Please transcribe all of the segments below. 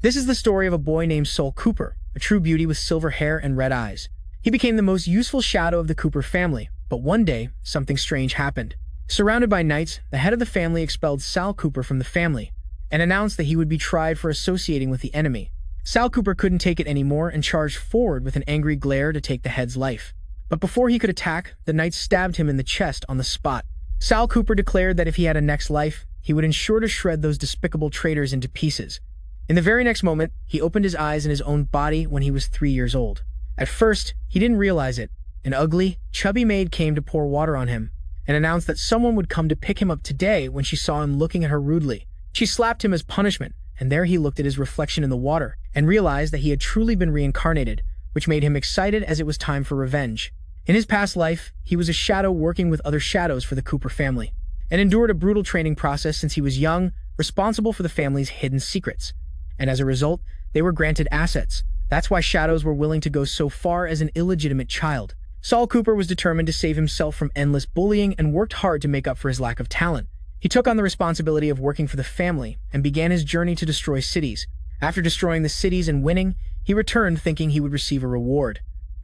This is the story of a boy named Sal Cooper, a true beauty with silver hair and red eyes. He became the most useful shadow of the Cooper family, but one day, something strange happened. Surrounded by knights, the head of the family expelled Sal Cooper from the family and announced that he would be tried for associating with the enemy. Sal Cooper couldn't take it anymore and charged forward with an angry glare to take the head's life. But before he could attack, the knights stabbed him in the chest on the spot. Sal Cooper declared that if he had a next life, he would ensure to shred those despicable traitors into pieces. In the very next moment, he opened his eyes in his own body when he was 3 years old. At first, he didn't realize it. An ugly, chubby maid came to pour water on him and announced that someone would come to pick him up today when she saw him looking at her rudely. She slapped him as punishment, and there he looked at his reflection in the water and realized that he had truly been reincarnated, which made him excited as it was time for revenge. In his past life, he was a shadow working with other shadows for the Cooper family, and endured a brutal training process since he was young, responsible for the family's hidden secrets. And as a result, they were granted assets. That's why shadows were willing to go so far as an illegitimate child. Sal Cooper was determined to save himself from endless bullying and worked hard to make up for his lack of talent. He took on the responsibility of working for the family and began his journey to destroy cities. After destroying the cities and winning, he returned thinking he would receive a reward.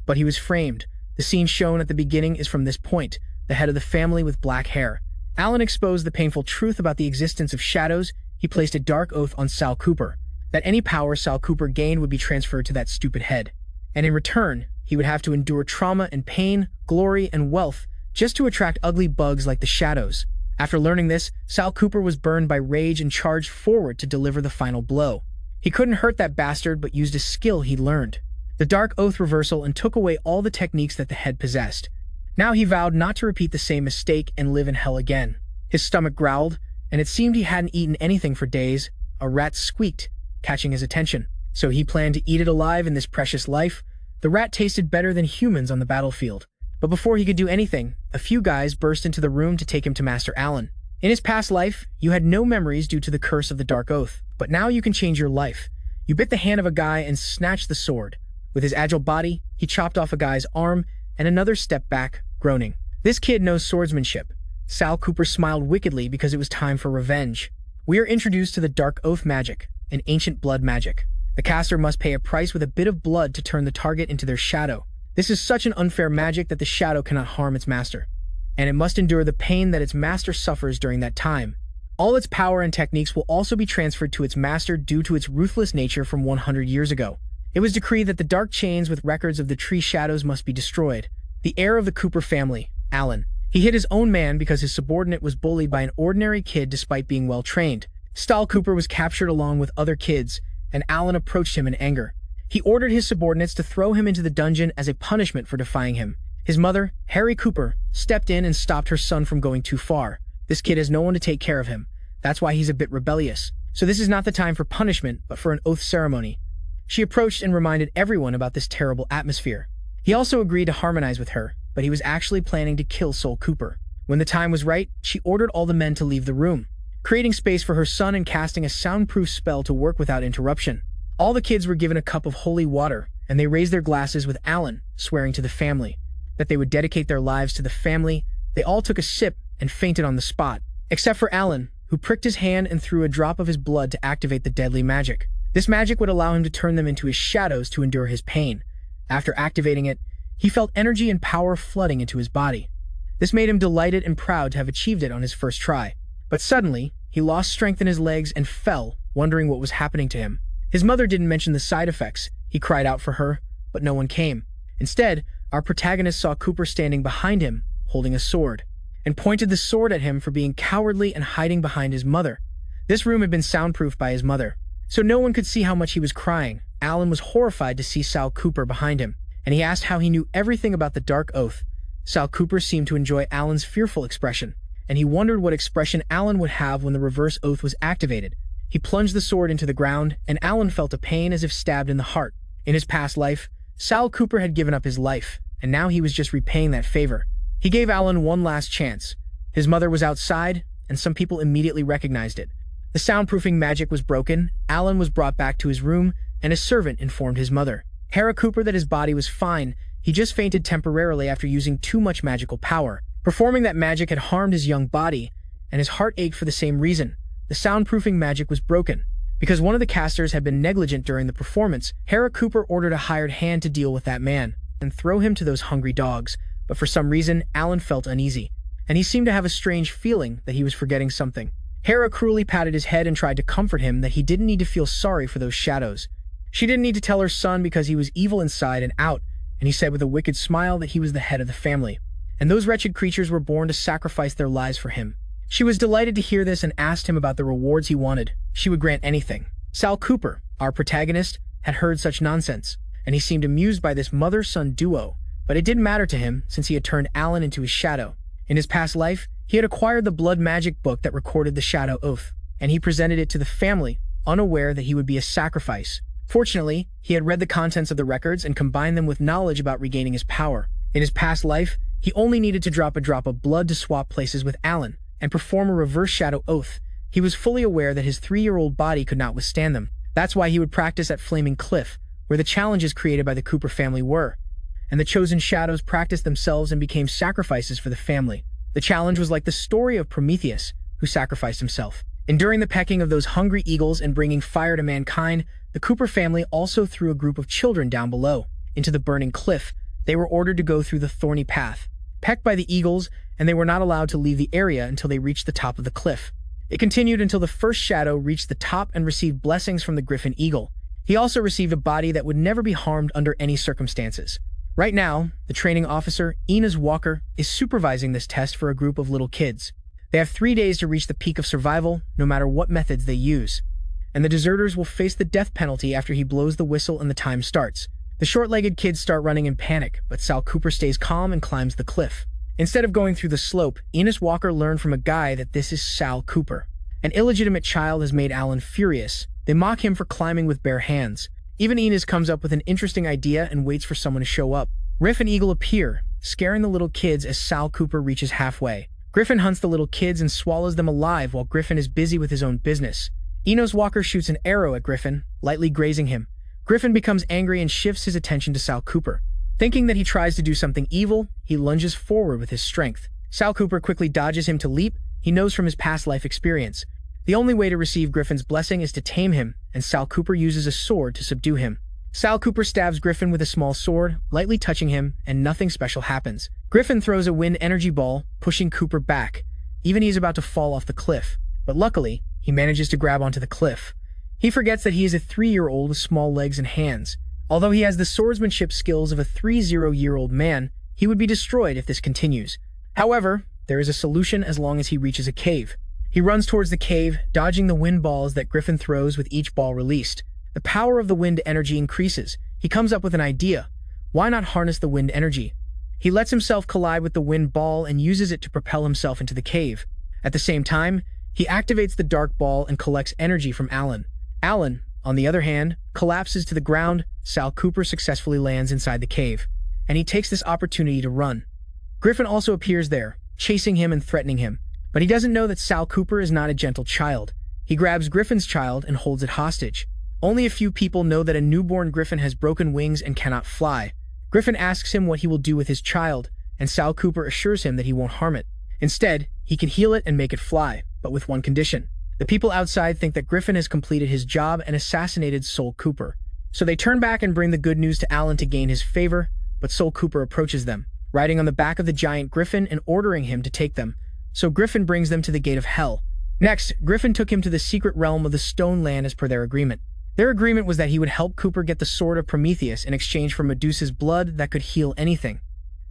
But he was framed. The scene shown at the beginning is from this point, the head of the family with black hair. Allan exposed the painful truth about the existence of shadows. He placed a dark oath on Sal Cooper, that any power Sal Cooper gained would be transferred to that stupid head. And in return, he would have to endure trauma and pain, glory and wealth, just to attract ugly bugs like the shadows. After learning this, Sal Cooper was burned by rage and charged forward to deliver the final blow. He couldn't hurt that bastard but used a skill he'd learned, the Dark Oath Reversal, and took away all the techniques that the head possessed. Now he vowed not to repeat the same mistake and live in hell again. His stomach growled, and it seemed he hadn't eaten anything for days. A rat squeaked, catching his attention. So he planned to eat it alive in this precious life. The rat tasted better than humans on the battlefield. But before he could do anything, a few guys burst into the room to take him to Master Allan. In his past life, you had no memories due to the curse of the Dark Oath. But now you can change your life. You bit the hand of a guy and snatched the sword. With his agile body, he chopped off a guy's arm and another stepped back, groaning. This kid knows swordsmanship. Sal Cooper smiled wickedly because it was time for revenge. We are introduced to the Dark Oath magic, an ancient blood magic. The caster must pay a price with a bit of blood to turn the target into their shadow. This is such an unfair magic that the shadow cannot harm its master, and it must endure the pain that its master suffers during that time. All its power and techniques will also be transferred to its master due to its ruthless nature from 100 years ago. It was decreed that the dark chains with records of the tree shadows must be destroyed. The heir of the Cooper family, Allan. He hit his own man because his subordinate was bullied by an ordinary kid despite being well-trained. Sal Cooper was captured along with other kids, and Allan approached him in anger. He ordered his subordinates to throw him into the dungeon as a punishment for defying him. His mother, Harry Cooper, stepped in and stopped her son from going too far. This kid has no one to take care of him. That's why he's a bit rebellious. So this is not the time for punishment, but for an oath ceremony. She approached and reminded everyone about this terrible atmosphere. He also agreed to harmonize with her, but he was actually planning to kill Sal Cooper. When the time was right, she ordered all the men to leave the room, creating space for her son and casting a soundproof spell to work without interruption. All the kids were given a cup of holy water, and they raised their glasses with Allan, swearing to the family that they would dedicate their lives to the family. They all took a sip and fainted on the spot, except for Allan, who pricked his hand and threw a drop of his blood to activate the deadly magic. This magic would allow him to turn them into his shadows to endure his pain. After activating it, he felt energy and power flooding into his body. This made him delighted and proud to have achieved it on his first try. But suddenly, he lost strength in his legs and fell, wondering what was happening to him. His mother didn't mention the side effects. He cried out for her, but no one came. Instead, our protagonist saw Cooper standing behind him, holding a sword, and pointed the sword at him for being cowardly and hiding behind his mother. This room had been soundproofed by his mother, so no one could see how much he was crying. Allan was horrified to see Sal Cooper behind him, and he asked how he knew everything about the Dark Oath. Sal Cooper seemed to enjoy Allan's fearful expression, and he wondered what expression Allan would have when the reverse oath was activated. He plunged the sword into the ground, and Allan felt a pain as if stabbed in the heart. In his past life, Sal Cooper had given up his life, and now he was just repaying that favor. He gave Allan one last chance. His mother was outside, and some people immediately recognized it. The soundproofing magic was broken. Allan was brought back to his room, and a servant informed his mother, Harry Cooper, that his body was fine. He just fainted temporarily after using too much magical power. Performing that magic had harmed his young body, and his heart ached for the same reason. The soundproofing magic was broken. Because one of the casters had been negligent during the performance, Sal Cooper ordered a hired hand to deal with that man and throw him to those hungry dogs. But for some reason, Allan felt uneasy, and he seemed to have a strange feeling that he was forgetting something. Hera cruelly patted his head and tried to comfort him that he didn't need to feel sorry for those shadows. She didn't need to tell her son because he was evil inside and out, and he said with a wicked smile that he was the head of the family, and those wretched creatures were born to sacrifice their lives for him. She was delighted to hear this and asked him about the rewards he wanted. She would grant anything. Sal Cooper, our protagonist, had heard such nonsense, and he seemed amused by this mother-son duo, but it didn't matter to him since he had turned Allan into his shadow. In his past life, he had acquired the blood magic book that recorded the shadow oath, and he presented it to the family, unaware that he would be a sacrifice. Fortunately, he had read the contents of the records and combined them with knowledge about regaining his power. In his past life, he only needed to drop a drop of blood to swap places with Allan and perform a reverse shadow oath. He was fully aware that his 3-year-old body could not withstand them. That's why he would practice at Flaming Cliff, where the challenges created by the Cooper family were, and the chosen shadows practiced themselves and became sacrifices for the family. The challenge was like the story of Prometheus, who sacrificed himself. Enduring the pecking of those hungry eagles and bringing fire to mankind, the Cooper family also threw a group of children down below, into the burning cliff. They were ordered to go through the thorny path, pecked by the eagles, and they were not allowed to leave the area until they reached the top of the cliff. It continued until the first shadow reached the top and received blessings from the Griffin eagle. He also received a body that would never be harmed under any circumstances. Right now, the training officer, Enos Walker, is supervising this test for a group of little kids. They have 3 days to reach the peak of survival, no matter what methods they use. And the deserters will face the death penalty after he blows the whistle and the time starts. The short-legged kids start running in panic, but Sal Cooper stays calm and climbs the cliff. Instead of going through the slope, Enos Walker learned from a guy that this is Sal Cooper. An illegitimate child has made Allan furious. They mock him for climbing with bare hands. Even Enos comes up with an interesting idea and waits for someone to show up. Griffin and Eagle appear, scaring the little kids as Sal Cooper reaches halfway. Griffin hunts the little kids and swallows them alive while Griffin is busy with his own business. Enos Walker shoots an arrow at Griffin, lightly grazing him. Griffin becomes angry and shifts his attention to Sal Cooper. Thinking that he tries to do something evil, he lunges forward with his strength. Sal Cooper quickly dodges him to leap. He knows from his past life experience. The only way to receive Griffin's blessing is to tame him, and Sal Cooper uses a sword to subdue him. Sal Cooper stabs Griffin with a small sword, lightly touching him, and nothing special happens. Griffin throws a wind energy ball, pushing Cooper back. Even he is about to fall off the cliff. But luckily, he manages to grab onto the cliff. He forgets that he is a 3-year-old with small legs and hands. Although he has the swordsmanship skills of a 30-year-old man, he would be destroyed if this continues. However, there is a solution as long as he reaches a cave. He runs towards the cave, dodging the wind balls that Griffin throws with each ball released. The power of the wind energy increases. He comes up with an idea. Why not harness the wind energy? He lets himself collide with the wind ball and uses it to propel himself into the cave. At the same time, he activates the dark ball and collects energy from Allan. Allan, on the other hand, collapses to the ground. Sal Cooper successfully lands inside the cave, and he takes this opportunity to run. Griffin also appears there, chasing him and threatening him. But he doesn't know that Sal Cooper is not a gentle child. He grabs Griffin's child and holds it hostage. Only a few people know that a newborn Griffin has broken wings and cannot fly. Griffin asks him what he will do with his child, and Sal Cooper assures him that he won't harm it. Instead, he can heal it and make it fly, but with one condition. The people outside think that Griffin has completed his job and assassinated Sal Cooper. So they turn back and bring the good news to Allan to gain his favor, but Sal Cooper approaches them, riding on the back of the giant Griffin and ordering him to take them. So Griffin brings them to the gate of hell. Next, Griffin took him to the secret realm of the Stone Land as per their agreement. Their agreement was that he would help Cooper get the sword of Prometheus in exchange for Medusa's blood that could heal anything.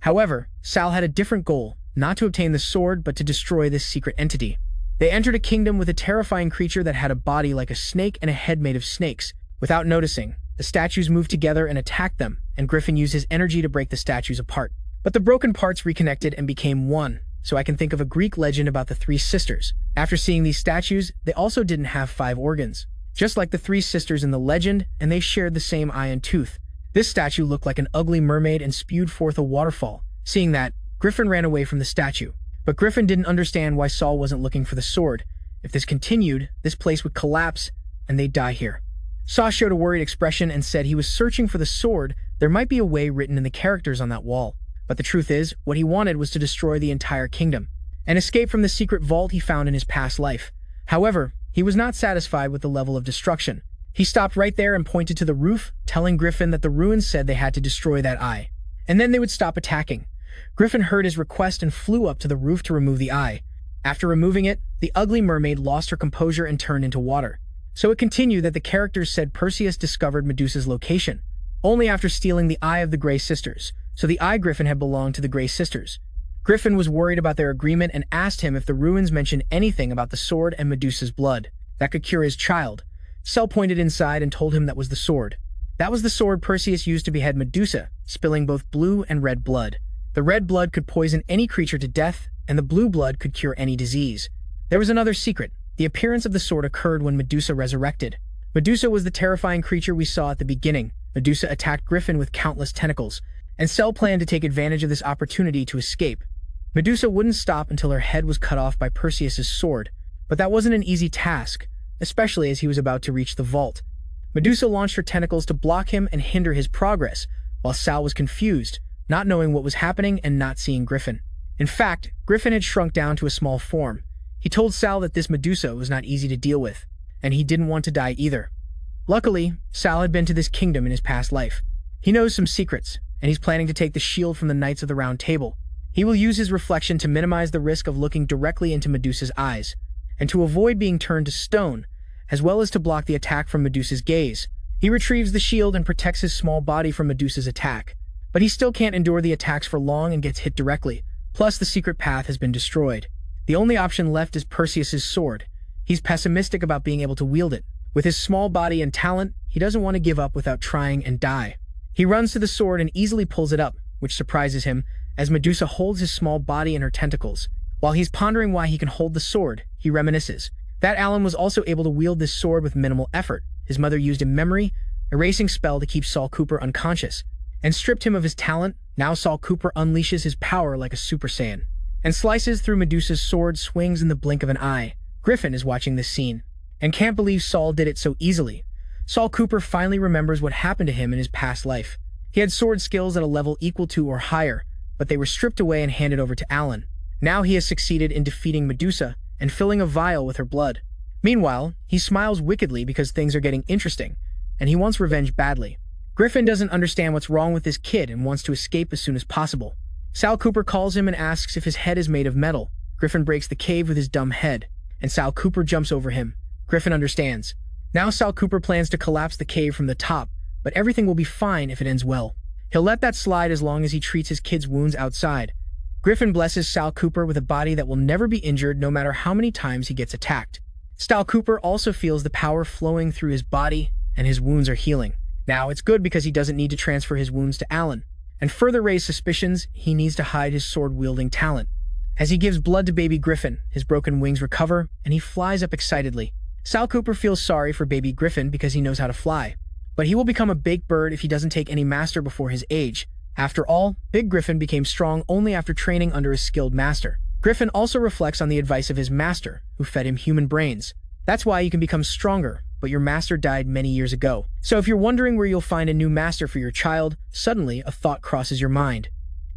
However, Sal had a different goal, not to obtain the sword but to destroy this secret entity. They entered a kingdom with a terrifying creature that had a body like a snake and a head made of snakes. Without noticing, the statues moved together and attacked them, and Griffin used his energy to break the statues apart. But the broken parts reconnected and became one, so I can think of a Greek legend about the 3 sisters. After seeing these statues, they also didn't have 5 organs, just like the 3 sisters in the legend, and they shared the same eye and tooth. This statue looked like an ugly mermaid and spewed forth a waterfall. Seeing that, Griffin ran away from the statue. But Griffin didn't understand why Sal wasn't looking for the sword. If this continued, this place would collapse, and they'd die here. Sal showed a worried expression and said he was searching for the sword. There might be a way written in the characters on that wall. But the truth is, what he wanted was to destroy the entire kingdom, and escape from the secret vault he found in his past life. However, He was not satisfied with the level of destruction. He stopped right there and pointed to the roof, telling Griffin that the ruins said they had to destroy that eye, and then they would stop attacking. Griffin heard his request and flew up to the roof to remove the eye. After removing it, the ugly mermaid lost her composure and turned into water. So it continued that the characters said Perseus discovered Medusa's location, only after stealing the eye of the Grey Sisters, so the eye Griffin had belonged to the Grey Sisters. Griffin was worried about their agreement and asked him if the ruins mentioned anything about the sword and Medusa's blood that could cure his child. Sal pointed inside and told him that was the sword. That was the sword Perseus used to behead Medusa, spilling both blue and red blood. The red blood could poison any creature to death, and the blue blood could cure any disease. There was another secret. The appearance of the sword occurred when Medusa resurrected. Medusa was the terrifying creature we saw at the beginning. Medusa attacked Griffin with countless tentacles, and Sal planned to take advantage of this opportunity to escape. Medusa wouldn't stop until her head was cut off by Perseus's sword, but that wasn't an easy task, especially as he was about to reach the vault. Medusa launched her tentacles to block him and hinder his progress, while Sal was confused, not knowing what was happening and not seeing Griffin. In fact, Griffin had shrunk down to a small form. He told Sal that this Medusa was not easy to deal with, and he didn't want to die either. Luckily, Sal had been to this kingdom in his past life. He knows some secrets, and he's planning to take the shield from the Knights of the Round Table. He will use his reflection to minimize the risk of looking directly into Medusa's eyes, and to avoid being turned to stone, as well as to block the attack from Medusa's gaze. He retrieves the shield and protects his small body from Medusa's attack, but he still can't endure the attacks for long and gets hit directly. Plus, the secret path has been destroyed. The only option left is Perseus's sword. He's pessimistic about being able to wield it. With his small body and talent, he doesn't want to give up without trying and die. He runs to the sword and easily pulls it up, which surprises him, as Medusa holds his small body in her tentacles. While he's pondering why he can hold the sword, he reminisces that Allan was also able to wield this sword with minimal effort. His mother used a memory erasing spell to keep Sal Cooper unconscious, and stripped him of his talent. Now Sal Cooper unleashes his power like a Super Saiyan, and slices through Medusa's sword swings in the blink of an eye. Griffin is watching this scene, and can't believe Sal did it so easily. Sal Cooper finally remembers what happened to him in his past life. He had sword skills at a level equal to or higher, but they were stripped away and handed over to Allan. Now he has succeeded in defeating Medusa and filling a vial with her blood. Meanwhile, he smiles wickedly because things are getting interesting, and he wants revenge badly. Griffin doesn't understand what's wrong with this kid and wants to escape as soon as possible. Sal Cooper calls him and asks if his head is made of metal. Griffin breaks the cave with his dumb head, and Sal Cooper jumps over him. Griffin understands. Now Sal Cooper plans to collapse the cave from the top, but everything will be fine if it ends well. He'll let that slide as long as he treats his kid's wounds outside. Griffin blesses Sal Cooper with a body that will never be injured no matter how many times he gets attacked. Sal Cooper also feels the power flowing through his body, and his wounds are healing. Now, it's good because he doesn't need to transfer his wounds to Allan. And further raise suspicions, he needs to hide his sword-wielding talent. As he gives blood to baby Griffin, his broken wings recover, and he flies up excitedly. Sal Cooper feels sorry for baby Griffin because he knows how to fly. But he will become a big bird if he doesn't take any master before his age. After all, Big Griffin became strong only after training under a skilled master. Griffin also reflects on the advice of his master, who fed him human brains. That's why you can become stronger, but your master died many years ago. So if you're wondering where you'll find a new master for your child, suddenly a thought crosses your mind.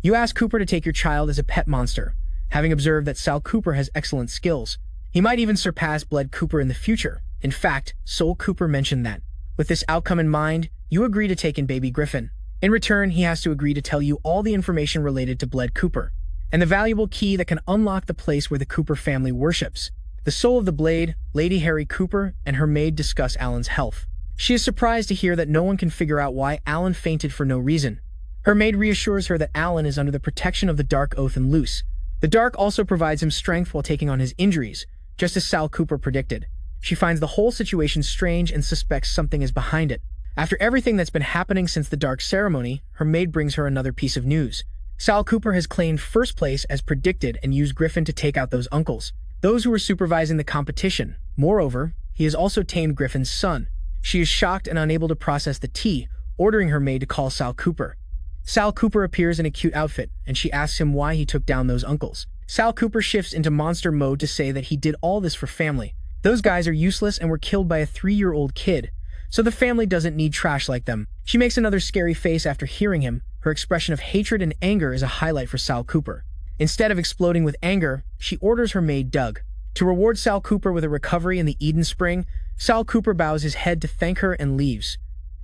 You ask Cooper to take your child as a pet monster, having observed that Sal Cooper has excellent skills. He might even surpass Blood Cooper in the future. In fact, Sal Cooper mentioned that. With this outcome in mind, you agree to take in baby Griffin. In return, he has to agree to tell you all the information related to Blood Cooper, and the valuable key that can unlock the place where the Cooper family worships. The soul of the blade, Lady Harry Cooper, and her maid discuss Allan's health. She is surprised to hear that no one can figure out why Allan fainted for no reason. Her maid reassures her that Allan is under the protection of the Dark Oath and loose. The Dark also provides him strength while taking on his injuries, just as Sal Cooper predicted. She finds the whole situation strange and suspects something is behind it. After everything that's been happening since the Dark Ceremony, her maid brings her another piece of news. Sal Cooper has claimed first place as predicted and used Griffin to take out those uncles, those who were supervising the competition. Moreover, he has also tamed Griffin's son. She is shocked and unable to process the tea, ordering her maid to call Sal Cooper. Sal Cooper appears in a cute outfit, and she asks him why he took down those uncles. Sal Cooper shifts into monster mode to say that he did all this for family. Those guys are useless and were killed by a 3-year-old kid, so the family doesn't need trash like them. She makes another scary face after hearing him. Her expression of hatred and anger is a highlight for Sal Cooper. Instead of exploding with anger, she orders her maid Doug. To reward Sal Cooper with a recovery in the Eden Spring, Sal Cooper bows his head to thank her and leaves.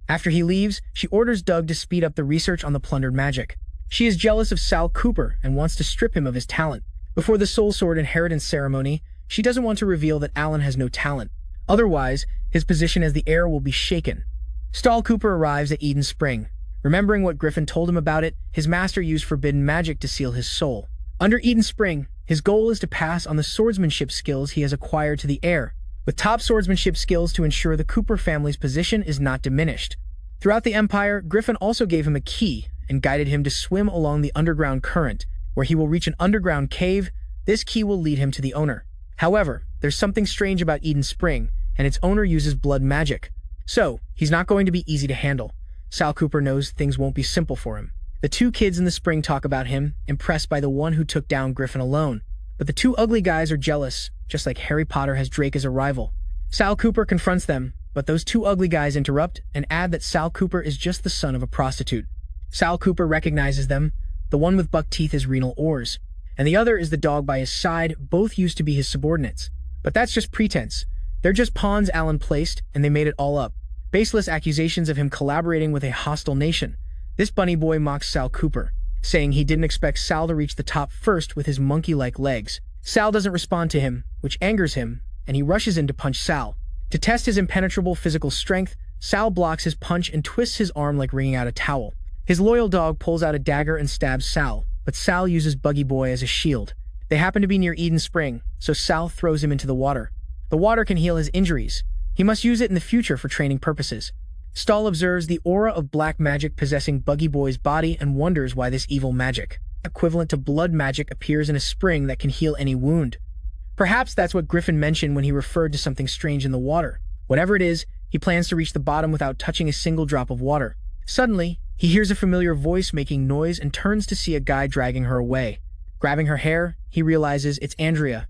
After he leaves, she orders Doug to speed up the research on the plundered magic. She is jealous of Sal Cooper and wants to strip him of his talent. Before the Soul Sword inheritance ceremony, she doesn't want to reveal that Allan has no talent. Otherwise, his position as the heir will be shaken. Sal Cooper arrives at Eden Spring. Remembering what Griffin told him about it, his master used forbidden magic to seal his soul. Under Eden Spring, his goal is to pass on the swordsmanship skills he has acquired to the heir, with top swordsmanship skills to ensure the Cooper family's position is not diminished. Throughout the Empire, Griffin also gave him a key and guided him to swim along the underground current, where he will reach an underground cave. This key will lead him to the owner. However, there's something strange about Eden Spring, and its owner uses blood magic. So, he's not going to be easy to handle. Sal Cooper knows things won't be simple for him. The two kids in the spring talk about him, impressed by the one who took down Griffin alone. But the two ugly guys are jealous, just like Harry Potter has Drake as a rival. Sal Cooper confronts them, but those two ugly guys interrupt and add that Sal Cooper is just the son of a prostitute. Sal Cooper recognizes them. The one with buck teeth is Renal Oars, and the other is the dog by his side. Both used to be his subordinates. But that's just pretense. They're just pawns Allan placed, and they made it all up. Baseless accusations of him collaborating with a hostile nation. This bunny boy mocks Sal Cooper, saying he didn't expect Sal to reach the top first with his monkey-like legs. Sal doesn't respond to him, which angers him, and he rushes in to punch Sal. To test his impenetrable physical strength, Sal blocks his punch and twists his arm like wringing out a towel. His loyal dog pulls out a dagger and stabs Sal, but Sal uses Buggy Boy as a shield. They happen to be near Eden Spring, so Sal throws him into the water. The water can heal his injuries. He must use it in the future for training purposes. Sal observes the aura of black magic possessing Buggy Boy's body and wonders why this evil magic, equivalent to blood magic, appears in a spring that can heal any wound. Perhaps that's what Griffin mentioned when he referred to something strange in the water. Whatever it is, he plans to reach the bottom without touching a single drop of water. Suddenly, he hears a familiar voice making noise and turns to see a guy dragging her away. Grabbing her hair, he realizes it's Andrea.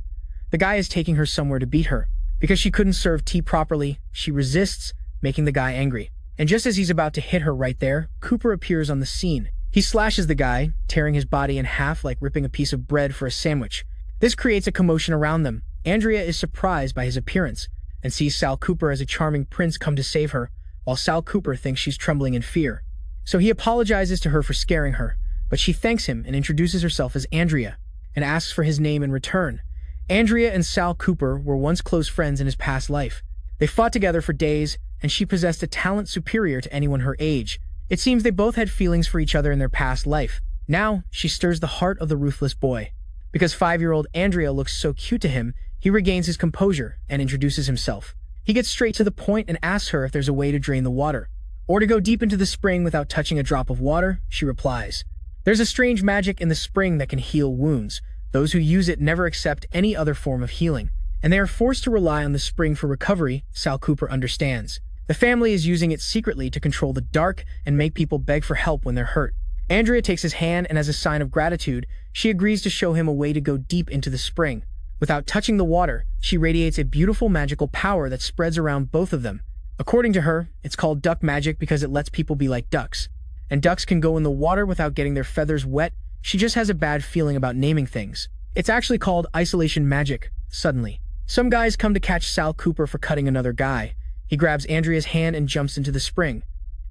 The guy is taking her somewhere to beat her. Because she couldn't serve tea properly, she resists, making the guy angry. And just as he's about to hit her right there, Cooper appears on the scene. He slashes the guy, tearing his body in half like ripping a piece of bread for a sandwich. This creates a commotion around them. Andrea is surprised by his appearance and sees Sal Cooper as a charming prince come to save her, while Sal Cooper thinks she's trembling in fear. So he apologizes to her for scaring her, but she thanks him and introduces herself as Andrea, and asks for his name in return. Andrea and Sal Cooper were once close friends in his past life. They fought together for days, and she possessed a talent superior to anyone her age. It seems they both had feelings for each other in their past life. Now, she stirs the heart of the ruthless boy. Because 5-year-old Andrea looks so cute to him, he regains his composure and introduces himself. He gets straight to the point and asks her if there's a way to drain the water, or to go deep into the spring without touching a drop of water. She replies, "There's a strange magic in the spring that can heal wounds. Those who use it never accept any other form of healing, and they are forced to rely on the spring for recovery." Sal Cooper understands. The family is using it secretly to control the dark and make people beg for help when they're hurt. Andrea takes his hand, and as a sign of gratitude, she agrees to show him a way to go deep into the spring. Without touching the water, she radiates a beautiful magical power that spreads around both of them. According to her, it's called duck magic because it lets people be like ducks. And ducks can go in the water without getting their feathers wet. She just has a bad feeling about naming things. It's actually called isolation magic. Suddenly, some guys come to catch Sal Cooper for cutting another guy. He grabs Andrea's hand and jumps into the spring.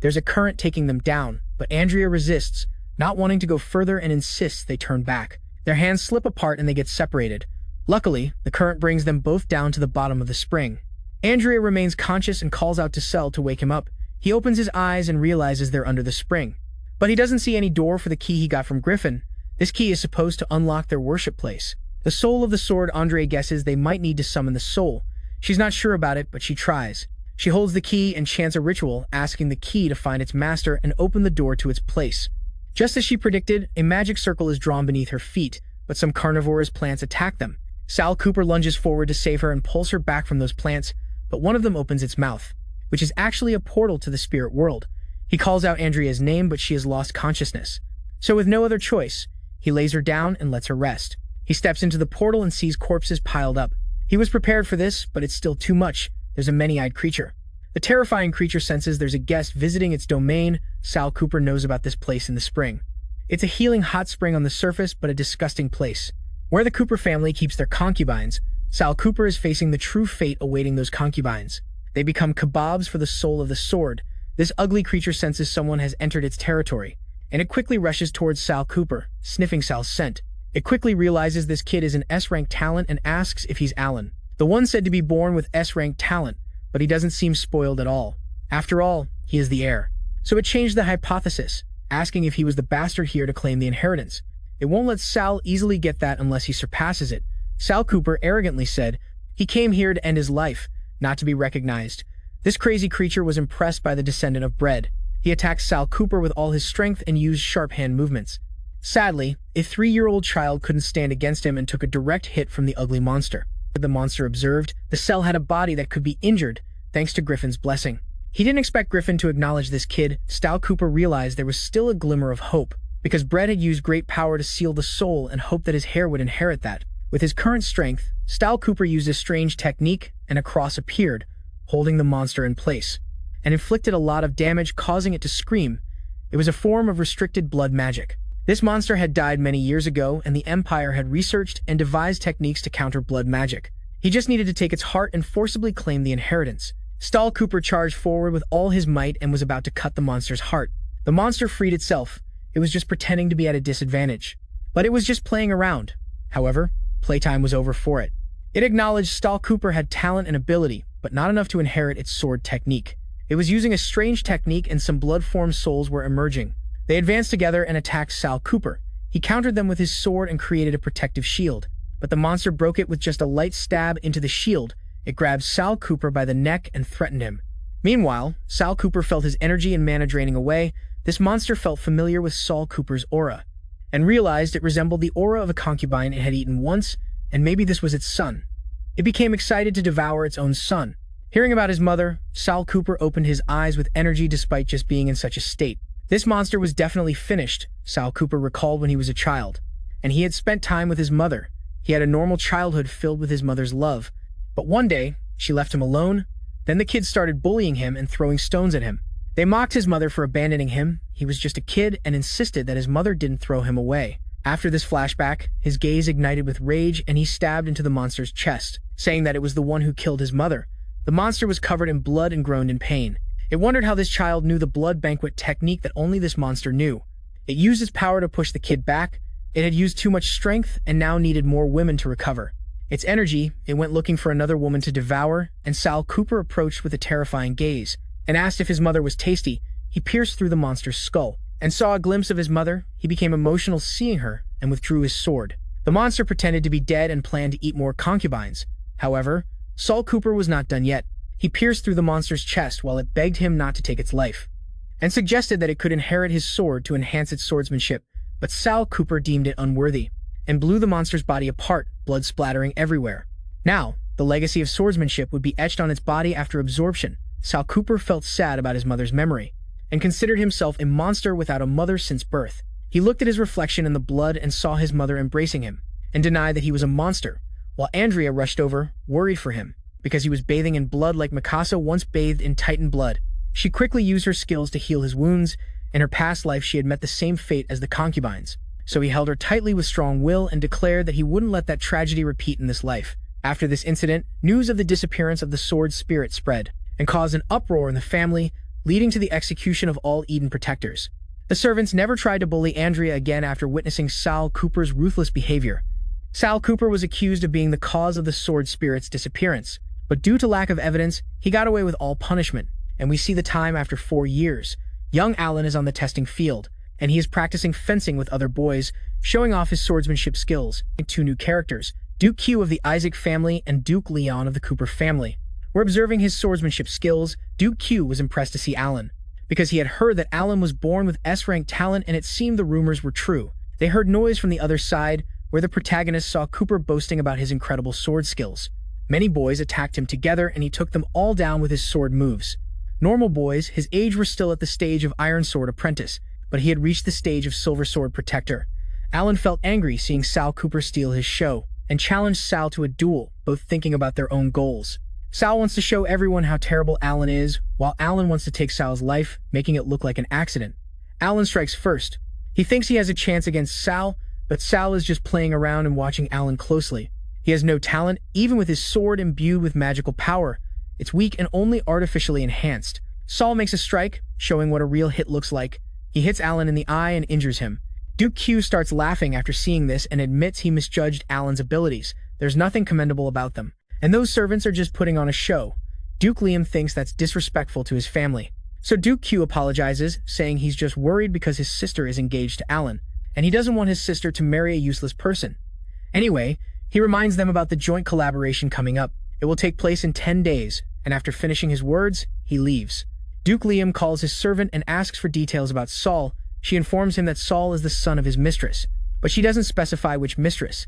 There's a current taking them down, but Andrea resists, not wanting to go further, and insists they turn back. Their hands slip apart and they get separated. Luckily, the current brings them both down to the bottom of the spring. Andrea remains conscious and calls out to Sal to wake him up. He opens his eyes and realizes they're under the spring. But he doesn't see any door for the key he got from Griffin. This key is supposed to unlock their worship place. The soul of the sword. Andrea guesses they might need to summon the soul. She's not sure about it, but she tries. She holds the key and chants a ritual, asking the key to find its master and open the door to its place. Just as she predicted, a magic circle is drawn beneath her feet, but some carnivorous plants attack them. Sal Cooper lunges forward to save her and pulls her back from those plants, but one of them opens its mouth, which is actually a portal to the spirit world. He calls out Andrea's name, but she has lost consciousness. So with no other choice, he lays her down and lets her rest. He steps into the portal and sees corpses piled up. He was prepared for this, but it's still too much. There's a many-eyed creature. The terrifying creature senses there's a guest visiting its domain. Sal Cooper knows about this place in the spring. It's a healing hot spring on the surface, but a disgusting place, where the Cooper family keeps their concubines. Sal Cooper is facing the true fate awaiting those concubines. They become kebabs for the soul of the sword. This ugly creature senses someone has entered its territory, and it quickly rushes towards Sal Cooper, sniffing Sal's scent. It quickly realizes this kid is an S-rank talent and asks if he's Allan, the one said to be born with S-rank talent, but he doesn't seem spoiled at all. After all, he is the heir. So it changed the hypothesis, asking if he was the bastard here to claim the inheritance. It won't let Sal easily get that unless he surpasses it. Sal Cooper arrogantly said, he came here to end his life, not to be recognized. This crazy creature was impressed by the descendant of bread. He attacked Sal Cooper with all his strength and used sharp hand movements. Sadly, a 3-year-old child couldn't stand against him and took a direct hit from the ugly monster. The monster observed, the cell had a body that could be injured, thanks to Griffin's blessing. He didn't expect Griffin to acknowledge this kid. Sal Cooper realized there was still a glimmer of hope, because Bread had used great power to seal the soul and hoped that his heir would inherit that. With his current strength, Sal Cooper used a strange technique, and a cross appeared, holding the monster in place, and inflicted a lot of damage, causing it to scream. It was a form of restricted blood magic. This monster had died many years ago, and the Empire had researched and devised techniques to counter blood magic. He just needed to take its heart and forcibly claim the inheritance. Sal Cooper charged forward with all his might and was about to cut the monster's heart. The monster freed itself. It was just pretending to be at a disadvantage. But it was just playing around. However, playtime was over for it. It acknowledged Sal Cooper had talent and ability, but not enough to inherit its sword technique. It was using a strange technique, and some blood-formed souls were emerging. They advanced together and attacked Sal Cooper. He countered them with his sword and created a protective shield. But the monster broke it with just a light stab into the shield. It grabbed Sal Cooper by the neck and threatened him. Meanwhile, Sal Cooper felt his energy and mana draining away. This monster felt familiar with Sal Cooper's aura, and realized it resembled the aura of a concubine it had eaten once, and maybe this was its son. It became excited to devour its own son. Hearing about his mother, Sal Cooper opened his eyes with energy despite just being in such a state. This monster was definitely finished, Sal Cooper recalled when he was a child, and he had spent time with his mother. He had a normal childhood filled with his mother's love. But one day, she left him alone. Then the kids started bullying him and throwing stones at him. They mocked his mother for abandoning him. He was just a kid and insisted that his mother didn't throw him away. After this flashback, his gaze ignited with rage and he stabbed into the monster's chest, saying that it was the one who killed his mother. The monster was covered in blood and groaned in pain. It wondered how this child knew the blood banquet technique that only this monster knew. It used its power to push the kid back. It had used too much strength and now needed more women to recover. Its energy, it went looking for another woman to devour, and Sal Cooper approached with a terrifying gaze and asked if his mother was tasty. He pierced through the monster's skull and saw a glimpse of his mother. He became emotional seeing her and withdrew his sword. The monster pretended to be dead and planned to eat more concubines. However, Sal Cooper was not done yet. He pierced through the monster's chest while it begged him not to take its life, and suggested that it could inherit his sword to enhance its swordsmanship, but Sal Cooper deemed it unworthy, and blew the monster's body apart, blood splattering everywhere. Now, the legacy of swordsmanship would be etched on its body after absorption. Sal Cooper felt sad about his mother's memory, and considered himself a monster without a mother since birth. He looked at his reflection in the blood and saw his mother embracing him, and denied that he was a monster, while Andrea rushed over, worried for him, because he was bathing in blood like Mikasa once bathed in Titan blood. She quickly used her skills to heal his wounds. In her past life she had met the same fate as the concubines, so he held her tightly with strong will and declared that he wouldn't let that tragedy repeat in this life. After this incident, news of the disappearance of the sword spirit spread, and caused an uproar in the family, leading to the execution of all Eden protectors. The servants never tried to bully Andrea again after witnessing Sal Cooper's ruthless behavior. Sal Cooper was accused of being the cause of the sword spirit's disappearance, but due to lack of evidence, he got away with all punishment. And we see the time after 4 years. Young Allan is on the testing field, and he is practicing fencing with other boys, showing off his swordsmanship skills. 2 new characters, Duke Q of the Isaac family and Duke Leon of the Cooper family, were observing his swordsmanship skills. Duke Q was impressed to see Allan, because he had heard that Allan was born with S-rank talent, and it seemed the rumors were true. They heard noise from the other side, where the protagonist saw Cooper boasting about his incredible sword skills. Many boys attacked him together, and he took them all down with his sword moves. Normal boys, his age, were still at the stage of Iron Sword Apprentice, but he had reached the stage of Silver Sword Protector. Allan felt angry seeing Sal Cooper steal his show, and challenged Sal to a duel, both thinking about their own goals. Sal wants to show everyone how terrible Allan is, while Allan wants to take Sal's life, making it look like an accident. Allan strikes first. He thinks he has a chance against Sal, but Sal is just playing around and watching Allan closely. He has no talent, even with his sword imbued with magical power. It's weak and only artificially enhanced. Sal makes a strike, showing what a real hit looks like. He hits Allan in the eye and injures him. Duke Q starts laughing after seeing this and admits he misjudged Allan's abilities. There's nothing commendable about them. And those servants are just putting on a show. Duke Liam thinks that's disrespectful to his family. So Duke Q apologizes, saying he's just worried because his sister is engaged to Allan, and he doesn't want his sister to marry a useless person. Anyway, he reminds them about the joint collaboration coming up. It will take place in 10 days, and after finishing his words, he leaves. Duke Liam calls his servant and asks for details about Sal. She informs him that Sal is the son of his mistress, but she doesn't specify which mistress.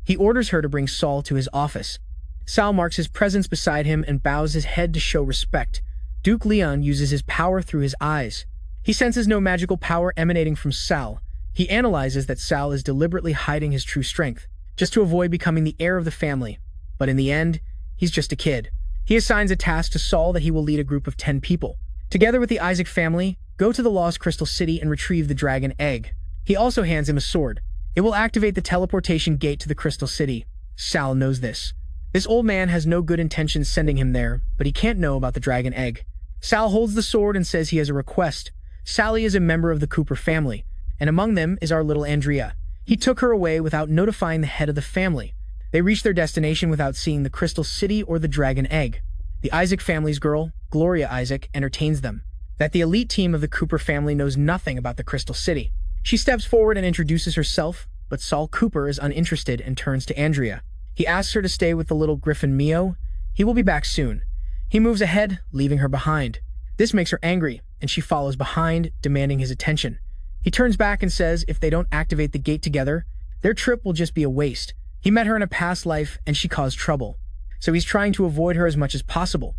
He orders her to bring Sal to his office. Sal marks his presence beside him and bows his head to show respect. Duke Leon uses his power through his eyes. He senses no magical power emanating from Sal. He analyzes that Sal is deliberately hiding his true strength, just to avoid becoming the heir of the family. But in the end, he's just a kid. He assigns a task to Sal that he will lead a group of 10 people. Together with the Isaac family, go to the Lost Crystal City and retrieve the dragon egg. He also hands him a sword. It will activate the teleportation gate to the Crystal City. Sal knows this. This old man has no good intentions sending him there, but he can't know about the dragon egg. Sal holds the sword and says he has a request. Sally is a member of the Cooper family, and among them is our little Andrea. He took her away without notifying the head of the family. They reach their destination without seeing the Crystal City or the dragon egg. The Isaac family's girl, Gloria Isaac, entertains them. That the elite team of the Cooper family knows nothing about the Crystal City. She steps forward and introduces herself, but Sal Cooper is uninterested and turns to Andrea. He asks her to stay with the little Griffin Mio. He will be back soon. He moves ahead, leaving her behind. This makes her angry, and she follows behind, demanding his attention. He turns back and says if they don't activate the gate together, their trip will just be a waste. He met her in a past life, and she caused trouble. So he's trying to avoid her as much as possible.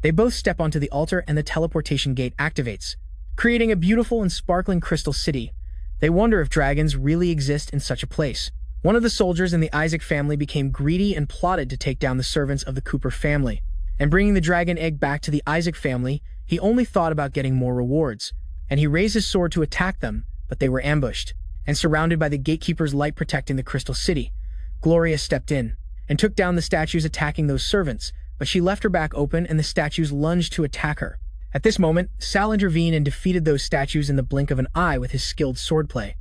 They both step onto the altar and the teleportation gate activates, creating a beautiful and sparkling crystal city. They wonder if dragons really exist in such a place. One of the soldiers in the Isaac family became greedy and plotted to take down the servants of the Cooper family. And bringing the dragon egg back to the Isaac family, he only thought about getting more rewards. And he raised his sword to attack them, but they were ambushed. And surrounded by the gatekeeper's light protecting the Crystal City, Gloria stepped in and took down the statues attacking those servants, but she left her back open and the statues lunged to attack her. At this moment, Sal intervened and defeated those statues in the blink of an eye with his skilled swordplay.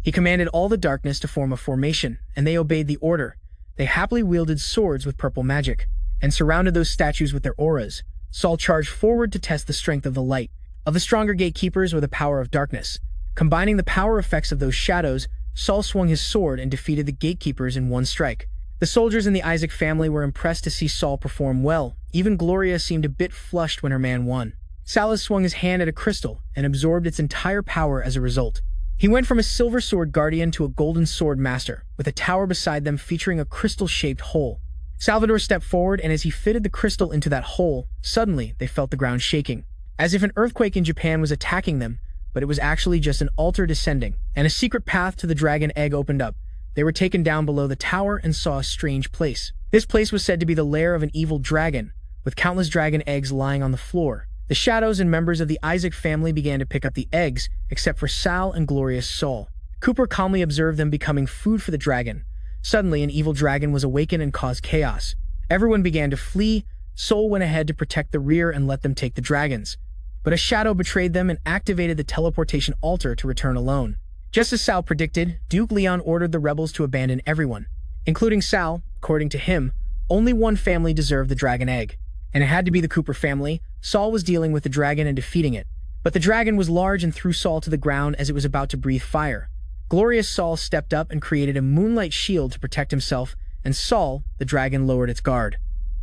He commanded all the darkness to form a formation, and they obeyed the order. They happily wielded swords with purple magic, and surrounded those statues with their auras. Sal charged forward to test the strength of the light, of the stronger gatekeepers or the power of darkness. Combining the power effects of those shadows, Sal swung his sword and defeated the gatekeepers in one strike. The soldiers in the Isaac family were impressed to see Sal perform well. Even Gloria seemed a bit flushed when her man won. Sal has swung his hand at a crystal and absorbed its entire power as a result. He went from a silver sword guardian to a golden sword master, with a tower beside them featuring a crystal-shaped hole. Salvador stepped forward, and as he fitted the crystal into that hole, suddenly they felt the ground shaking, as if an earthquake in Japan was attacking them, but it was actually just an altar descending, and a secret path to the dragon egg opened up. They were taken down below the tower and saw a strange place. This place was said to be the lair of an evil dragon, with countless dragon eggs lying on the floor. The shadows and members of the Isaac family began to pick up the eggs, except for Sal and Gloria's Sal. Cooper calmly observed them becoming food for the dragon. Suddenly, an evil dragon was awakened and caused chaos. Everyone began to flee. Sol went ahead to protect the rear and let them take the dragons. But a shadow betrayed them and activated the teleportation altar to return alone. Just as Sal predicted, Duke Leon ordered the rebels to abandon everyone, including Sal. According to him, only one family deserved the dragon egg, and it had to be the Cooper family. Sal was dealing with the dragon and defeating it, but the dragon was large and threw Sal to the ground as it was about to breathe fire. Glorious Sal stepped up and created a moonlight shield to protect himself, and Sal, the dragon, lowered its guard.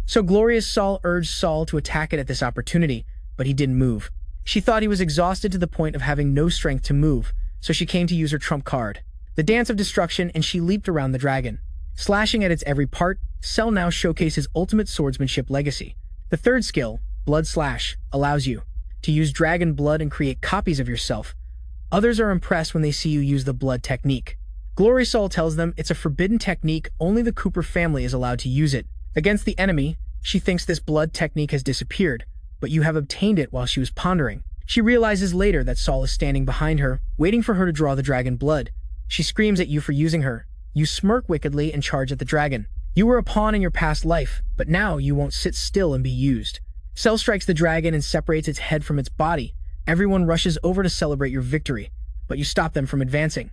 So Glorious Sal urged Sal to attack it at this opportunity, but he didn't move. She thought he was exhausted to the point of having no strength to move, so she came to use her trump card, the Dance of Destruction, and she leaped around the dragon. Slashing at its every part, Sal now showcased his ultimate swordsmanship legacy. The third skill, Blood Slash, allows you to use dragon blood and create copies of yourself. Others are impressed when they see you use the blood technique. Glory Sal tells them it's a forbidden technique, only the Cooper family is allowed to use it. Against the enemy, she thinks this blood technique has disappeared, but you have obtained it while she was pondering. She realizes later that Sal is standing behind her, waiting for her to draw the dragon blood. She screams at you for using her. You smirk wickedly and charge at the dragon. You were a pawn in your past life, but now you won't sit still and be used. Sal strikes the dragon and separates its head from its body. Everyone rushes over to celebrate your victory, but you stop them from advancing.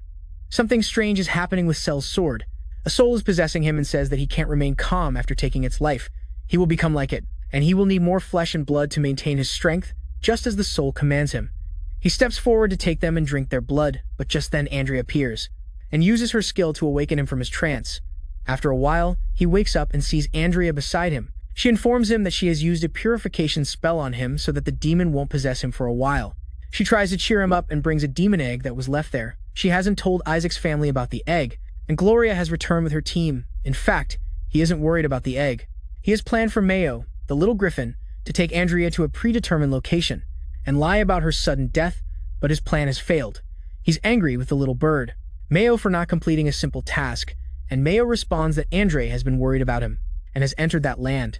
Something strange is happening with Sal's sword. A soul is possessing him and says that he can't remain calm after taking its life. He will become like it, and he will need more flesh and blood to maintain his strength, just as the soul commands him. He steps forward to take them and drink their blood, but just then Andrea appears, and uses her skill to awaken him from his trance. After a while, he wakes up and sees Andrea beside him. She informs him that she has used a purification spell on him so that the demon won't possess him for a while. She tries to cheer him up and brings a demon egg that was left there. She hasn't told Isaac's family about the egg, and Gloria has returned with her team. In fact, he isn't worried about the egg. He has planned for Mayo, the little Griffin, to take Andrea to a predetermined location and lie about her sudden death, but his plan has failed. He's angry with the little bird, Mayo, for not completing a simple task, and Mayo responds that Andrea has been worried about him and has entered that land.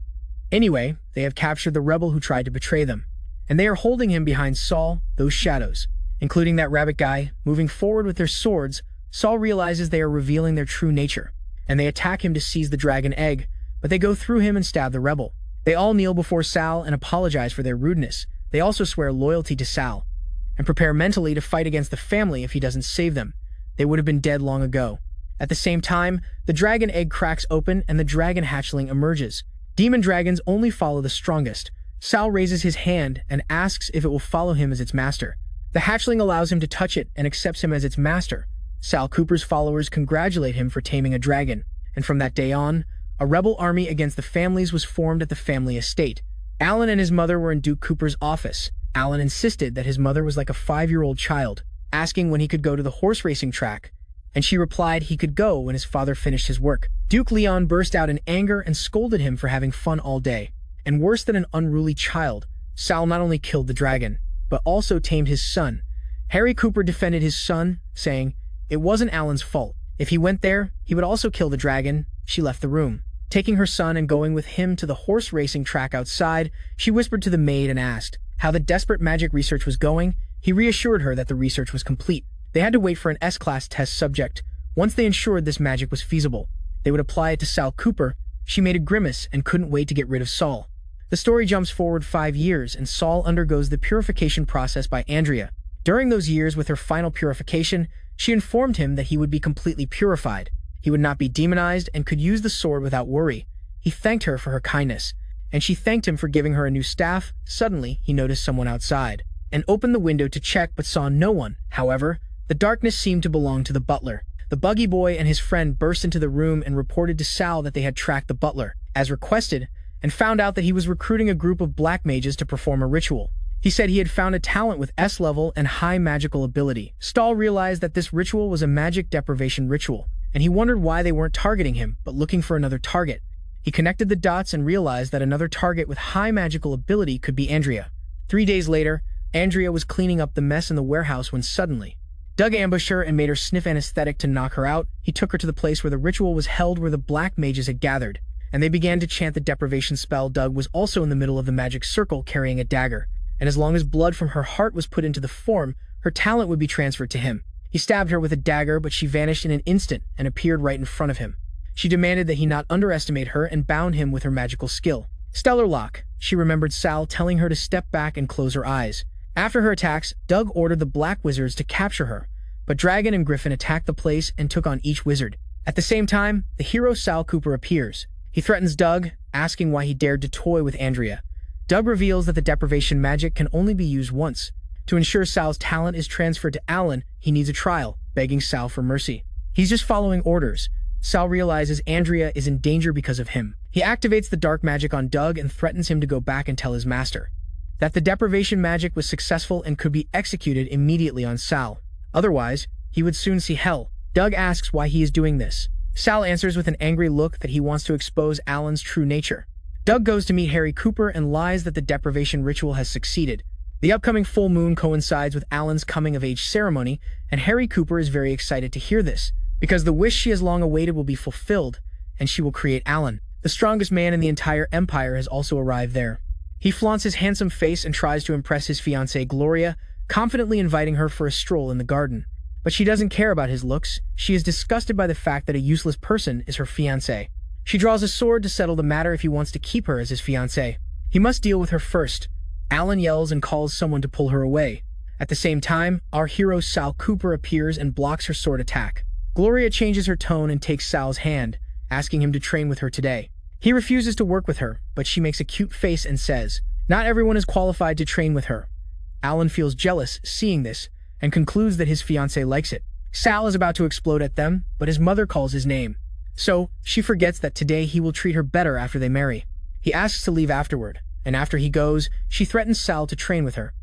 Anyway, they have captured the rebel who tried to betray them, and they are holding him behind Sal, those shadows, including that rabbit guy. Moving forward with their swords, Sal realizes they are revealing their true nature, and they attack him to seize the dragon egg, but they go through him and stab the rebel. They all kneel before Sal and apologize for their rudeness. They also swear loyalty to Sal, and prepare mentally to fight against the family if he doesn't save them. They would have been dead long ago. At the same time, the dragon egg cracks open and the dragon hatchling emerges. Demon dragons only follow the strongest. Sal raises his hand and asks if it will follow him as its master. The hatchling allows him to touch it and accepts him as its master. Sal Cooper's followers congratulate him for taming a dragon, and from that day on, a rebel army against the families was formed at the family estate. Allan and his mother were in Duke Cooper's office. Allan insisted that his mother was like a 5-year-old child, asking when he could go to the horse racing track, and she replied he could go when his father finished his work. Duke Leon burst out in anger and scolded him for having fun all day. And worse than an unruly child, Sal not only killed the dragon, but also tamed his son. Harry Cooper defended his son, saying it wasn't Allan's fault. If he went there, he would also kill the dragon. She left the room. Taking her son and going with him to the horse racing track outside, she whispered to the maid and asked how the desperate magic research was going. He reassured her that the research was complete. They had to wait for an S-class test subject. Once they ensured this magic was feasible, they would apply it to Sal Cooper. She made a grimace and couldn't wait to get rid of Sal. The story jumps forward 5 years, and Sal undergoes the purification process by Andrea. During those years, with her final purification, she informed him that he would be completely purified. He would not be demonized and could use the sword without worry. He thanked her for her kindness, and she thanked him for giving her a new staff. Suddenly, he noticed someone outside and opened the window to check but saw no one. However, the darkness seemed to belong to the butler. The buggy boy and his friend burst into the room and reported to Sal that they had tracked the butler, as requested, and found out that he was recruiting a group of black mages to perform a ritual. He said he had found a talent with S level and high magical ability. Sal realized that this ritual was a magic deprivation ritual, and he wondered why they weren't targeting him, but looking for another target. He connected the dots and realized that another target with high magical ability could be Andrea. 3 days later, Andrea was cleaning up the mess in the warehouse when suddenly Doug ambushed her and made her sniff anesthetic to knock her out. He took her to the place where the ritual was held, where the black mages had gathered, and they began to chant the deprivation spell. Doug was also in the middle of the magic circle carrying a dagger, and as long as blood from her heart was put into the form, her talent would be transferred to him. He stabbed her with a dagger, but she vanished in an instant and appeared right in front of him. She demanded that he not underestimate her and bound him with her magical skill. Stellar lock. She remembered Sal telling her to step back and close her eyes. After her attacks, Doug ordered the Black Wizards to capture her, but Dragon and Griffin attacked the place and took on each wizard. At the same time, the hero Sal Cooper appears. He threatens Doug, asking why he dared to toy with Andrea. Doug reveals that the deprivation magic can only be used once. To ensure Sal's talent is transferred to Allan, he needs a trial, begging Sal for mercy. He's just following orders. Sal realizes Andrea is in danger because of him. He activates the dark magic on Doug and threatens him to go back and tell his master that the deprivation magic was successful and could be executed immediately on Sal. Otherwise, he would soon see hell. Doug asks why he is doing this. Sal answers with an angry look that he wants to expose Allan's true nature. Doug goes to meet Harry Cooper and lies that the deprivation ritual has succeeded. The upcoming full moon coincides with Allan's coming-of-age ceremony, and Harry Cooper is very excited to hear this, because the wish she has long awaited will be fulfilled, and she will create Allan. The strongest man in the entire empire has also arrived there. He flaunts his handsome face and tries to impress his fiancée Gloria, confidently inviting her for a stroll in the garden. But she doesn't care about his looks. She is disgusted by the fact that a useless person is her fiancé. She draws a sword to settle the matter if he wants to keep her as his fiancée. He must deal with her first. Allan yells and calls someone to pull her away. At the same time, our hero Sal Cooper appears and blocks her sword attack. Gloria changes her tone and takes Sal's hand, asking him to train with her today. He refuses to work with her, but she makes a cute face and says, "Not everyone is qualified to train with her." Allan feels jealous seeing this and concludes that his fiancée likes it. Sal is about to explode at them, but his mother calls his name. So, she forgets that today he will treat her better after they marry. He asks to leave afterward, and after he goes, she threatens Sal to train with her.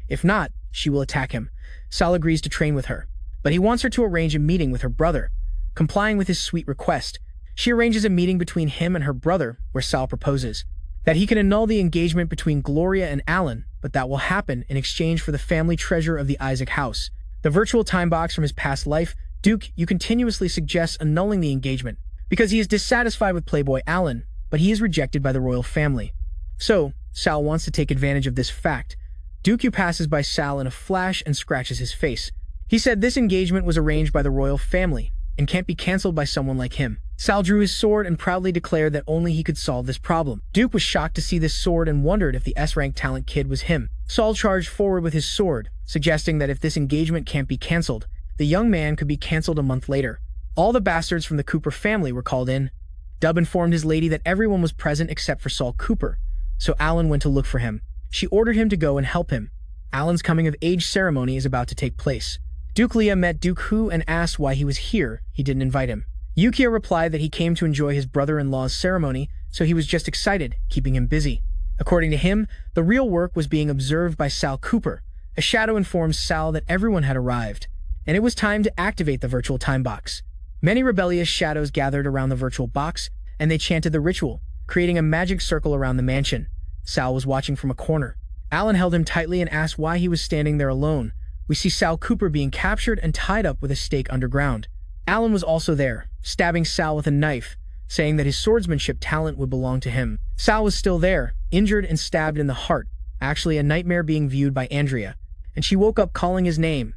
If not, she will attack him. Sal agrees to train with her, but he wants her to arrange a meeting with her brother. Complying with his sweet request, she arranges a meeting between him and her brother where Sal proposes that he can annul the engagement between Gloria and Allan, but that will happen in exchange for the family treasure of the Isaac house. The virtual time box from his past life, Duke continuously suggests annulling the engagement because he is dissatisfied with Playboy Allan, but he is rejected by the royal family. So, Sal wants to take advantage of this fact. Duke passes by Sal in a flash and scratches his face. He said this engagement was arranged by the royal family and can't be cancelled by someone like him. Sal drew his sword and proudly declared that only he could solve this problem. Duke was shocked to see this sword and wondered if the S-rank talent kid was him. Sal charged forward with his sword, suggesting that if this engagement can't be cancelled, the young man could be cancelled a month later. All the bastards from the Cooper family were called in. Dub informed his lady that everyone was present except for Sal Cooper, so Allan went to look for him. She ordered him to go and help him. Allan's coming-of-age ceremony is about to take place. Duke Leah met Duke Hu and asked why he was here. He didn't invite him. Yukia replied that he came to enjoy his brother-in-law's ceremony, so he was just excited, keeping him busy. According to him, the real work was being observed by Sal Cooper. A shadow informs Sal that everyone had arrived, and it was time to activate the virtual time box. Many rebellious shadows gathered around the virtual box, and they chanted the ritual, creating a magic circle around the mansion. Sal was watching from a corner. Allan held him tightly and asked why he was standing there alone. We see Sal Cooper being captured and tied up with a stake underground. Allan was also there, stabbing Sal with a knife, saying that his swordsmanship talent would belong to him. Sal was still there, injured and stabbed in the heart, actually a nightmare being viewed by Andrea, and she woke up calling his name.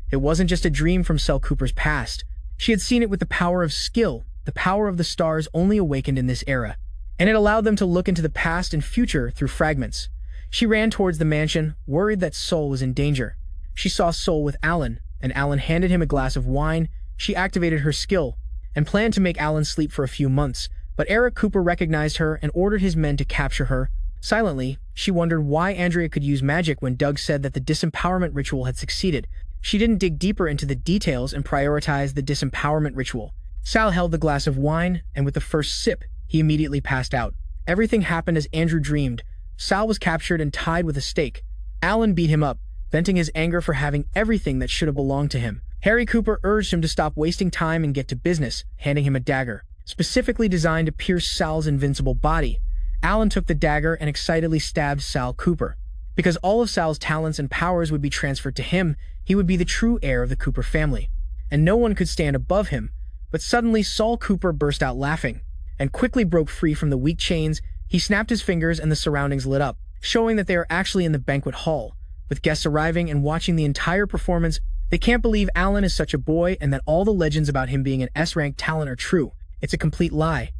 It wasn't just a dream from Sal Cooper's past. She had seen it with the power of skill, the power of the stars only awakened in this era, and it allowed them to look into the past and future through fragments. She ran towards the mansion, worried that Sol was in danger. She saw Sol with Allan, and Allan handed him a glass of wine. She activated her skill and planned to make Allan sleep for a few months, but Eric Cooper recognized her and ordered his men to capture her. Silently, she wondered why Andrea could use magic when Doug said that the disempowerment ritual had succeeded. She didn't dig deeper into the details and prioritized the disempowerment ritual. Sal held the glass of wine, and with the first sip, he immediately passed out. Everything happened as Andrew dreamed. Sal was captured and tied with a stake. Allan beat him up, venting his anger for having everything that should have belonged to him. Harry Cooper urged him to stop wasting time and get to business, handing him a dagger, specifically designed to pierce Sal's invincible body. Allan took the dagger and excitedly stabbed Sal Cooper. Because all of Sal's talents and powers would be transferred to him, he would be the true heir of the Cooper family, and no one could stand above him. But suddenly Sal Cooper burst out laughing, and quickly broke free from the weak chains. He snapped his fingers and the surroundings lit up, showing that they are actually in the banquet hall. With guests arriving and watching the entire performance, they can't believe Allan is such a boy and that all the legends about him being an S-rank talent are true. It's a complete lie.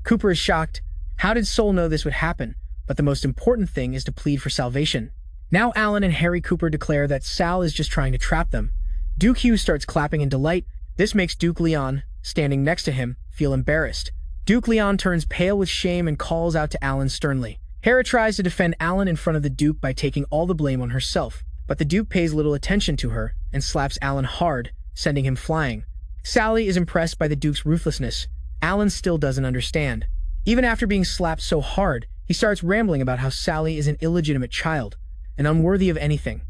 Cooper is shocked. How did Sol know this would happen? But the most important thing is to plead for salvation. Now Allan and Harry Cooper declare that Sal is just trying to trap them. Duke Hugh starts clapping in delight. This makes Duke Leon, standing next to him, feel embarrassed. Duke Leon turns pale with shame and calls out to Allan sternly. Hera tries to defend Allan in front of the Duke by taking all the blame on herself, but the Duke pays little attention to her and slaps Allan hard, sending him flying. Sally is impressed by the Duke's ruthlessness. Allan still doesn't understand. Even after being slapped so hard, he starts rambling about how Sally is an illegitimate child, and unworthy of anything.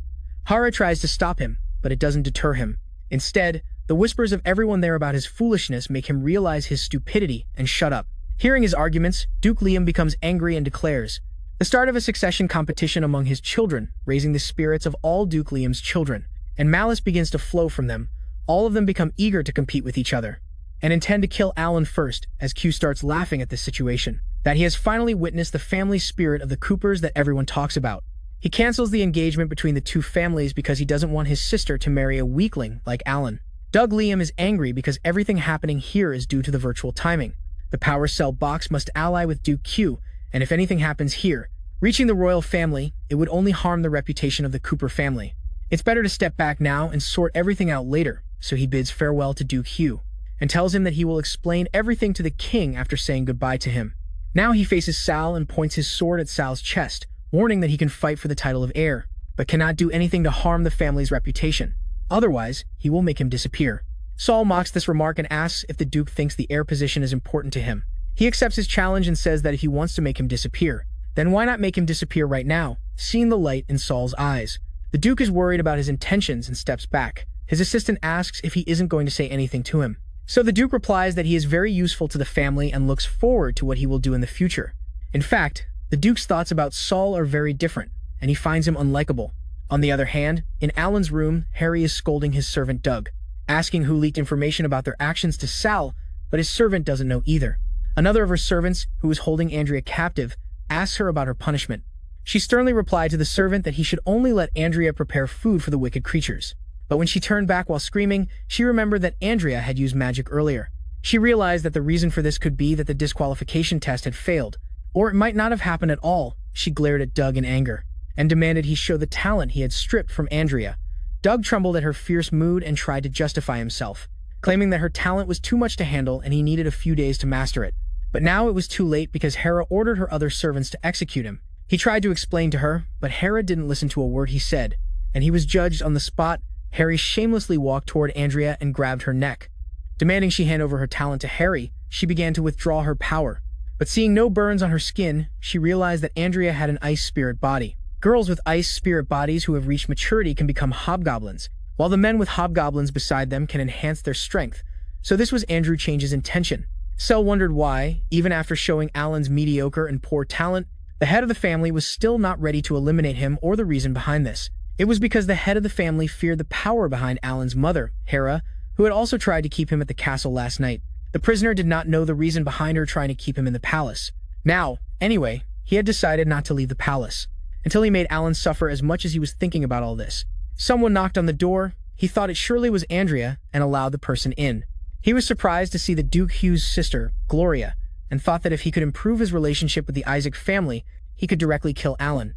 Hara tries to stop him, but it doesn't deter him. Instead, the whispers of everyone there about his foolishness make him realize his stupidity and shut up. Hearing his arguments, Duke Liam becomes angry and declares the start of a succession competition among his children, raising the spirits of all Duke Liam's children, and malice begins to flow from them. All of them become eager to compete with each other, and intend to kill Allan first, as Q starts laughing at this situation, that he has finally witnessed the family spirit of the Coopers that everyone talks about. He cancels the engagement between the two families because he doesn't want his sister to marry a weakling like Allan. Doug Liam is angry because everything happening here is due to the virtual timing. The power cell box must ally with Duke Q, and if anything happens here, reaching the royal family, it would only harm the reputation of the Cooper family. It's better to step back now and sort everything out later, so he bids farewell to Duke Hugh, and tells him that he will explain everything to the king after saying goodbye to him. Now he faces Sal and points his sword at Sal's chest, warning that he can fight for the title of heir, but cannot do anything to harm the family's reputation. Otherwise, he will make him disappear. Sal mocks this remark and asks if the Duke thinks the heir position is important to him. He accepts his challenge and says that if he wants to make him disappear, then why not make him disappear right now, seeing the light in Sal's eyes. The Duke is worried about his intentions and steps back. His assistant asks if he isn't going to say anything to him. So the Duke replies that he is very useful to the family and looks forward to what he will do in the future. In fact, the Duke's thoughts about Sal are very different, and he finds him unlikable. On the other hand, in Allan's room, Harry is scolding his servant Doug, asking who leaked information about their actions to Sal, but his servant doesn't know either. Another of her servants, who is holding Andrea captive, asks her about her punishment. She sternly replied to the servant that he should only let Andrea prepare food for the wicked creatures. But when she turned back while screaming, she remembered that Andrea had used magic earlier. She realized that the reason for this could be that the disqualification test had failed, or it might not have happened at all. She glared at Doug in anger, and demanded he show the talent he had stripped from Andrea. Doug trembled at her fierce mood and tried to justify himself, claiming that her talent was too much to handle and he needed a few days to master it. But now it was too late because Hera ordered her other servants to execute him. He tried to explain to her, but Hera didn't listen to a word he said, and he was judged on the spot. Harry shamelessly walked toward Andrea and grabbed her neck. Demanding she hand over her talent to Harry, she began to withdraw her power. But seeing no burns on her skin, she realized that Andrea had an ice spirit body. Girls with ice spirit bodies who have reached maturity can become hobgoblins, while the men with hobgoblins beside them can enhance their strength. So this was Andrew Change's intention. Sel wondered why, even after showing Allan's mediocre and poor talent, the head of the family was still not ready to eliminate him or the reason behind this. It was because the head of the family feared the power behind Allan's mother, Hera, who had also tried to keep him at the castle last night. The prisoner did not know the reason behind her trying to keep him in the palace. Now, anyway, he had decided not to leave the palace, until he made Allan suffer as much as he was thinking about all this. Someone knocked on the door. He thought it surely was Andrea and allowed the person in. He was surprised to see the Duke Hugh's sister, Gloria, and thought that if he could improve his relationship with the Isaac family, he could directly kill Allan.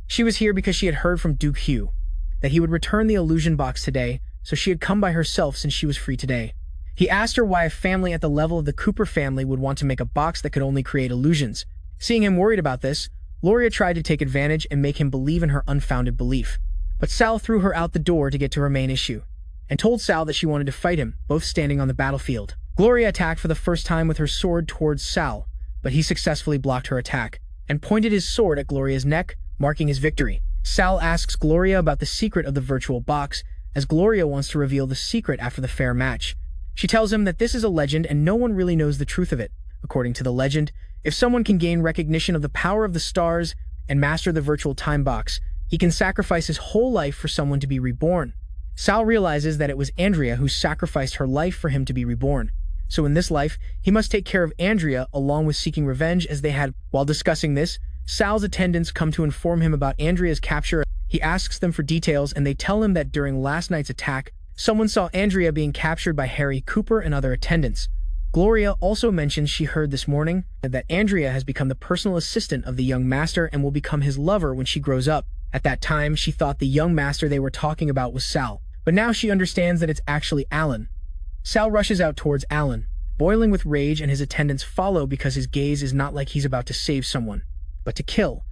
She was here because she had heard from Duke Hugh that he would return the illusion box today, so she had come by herself since she was free today. He asked her why a family at the level of the Cooper family would want to make a box that could only create illusions. Seeing him worried about this, Gloria tried to take advantage and make him believe in her unfounded belief. But Sal threw her out the door to get to her main issue, and told Sal that she wanted to fight him, both standing on the battlefield. Gloria attacked for the first time with her sword towards Sal, but he successfully blocked her attack, and pointed his sword at Gloria's neck, marking his victory. Sal asks Gloria about the secret of the virtual box, as Gloria wants to reveal the secret after the fair match. She tells him that this is a legend and no one really knows the truth of it. According to the legend, if someone can gain recognition of the power of the stars and master the virtual time box, he can sacrifice his whole life for someone to be reborn. Sal realizes that it was Andrea who sacrificed her life for him to be reborn. So in this life, he must take care of Andrea along with seeking revenge as they had. While discussing this, Sal's attendants come to inform him about Andrea's capture. He asks them for details and they tell him that during last night's attack, someone saw Andrea being captured by Harry Cooper and other attendants. Gloria also mentions she heard this morning that Andrea has become the personal assistant of the young master and will become his lover when she grows up. At that time, she thought the young master they were talking about was Sal, but now she understands that it's actually Allan. Sal rushes out towards Allan, boiling with rage, and his attendants follow because his gaze is not like he's about to save someone, but to kill.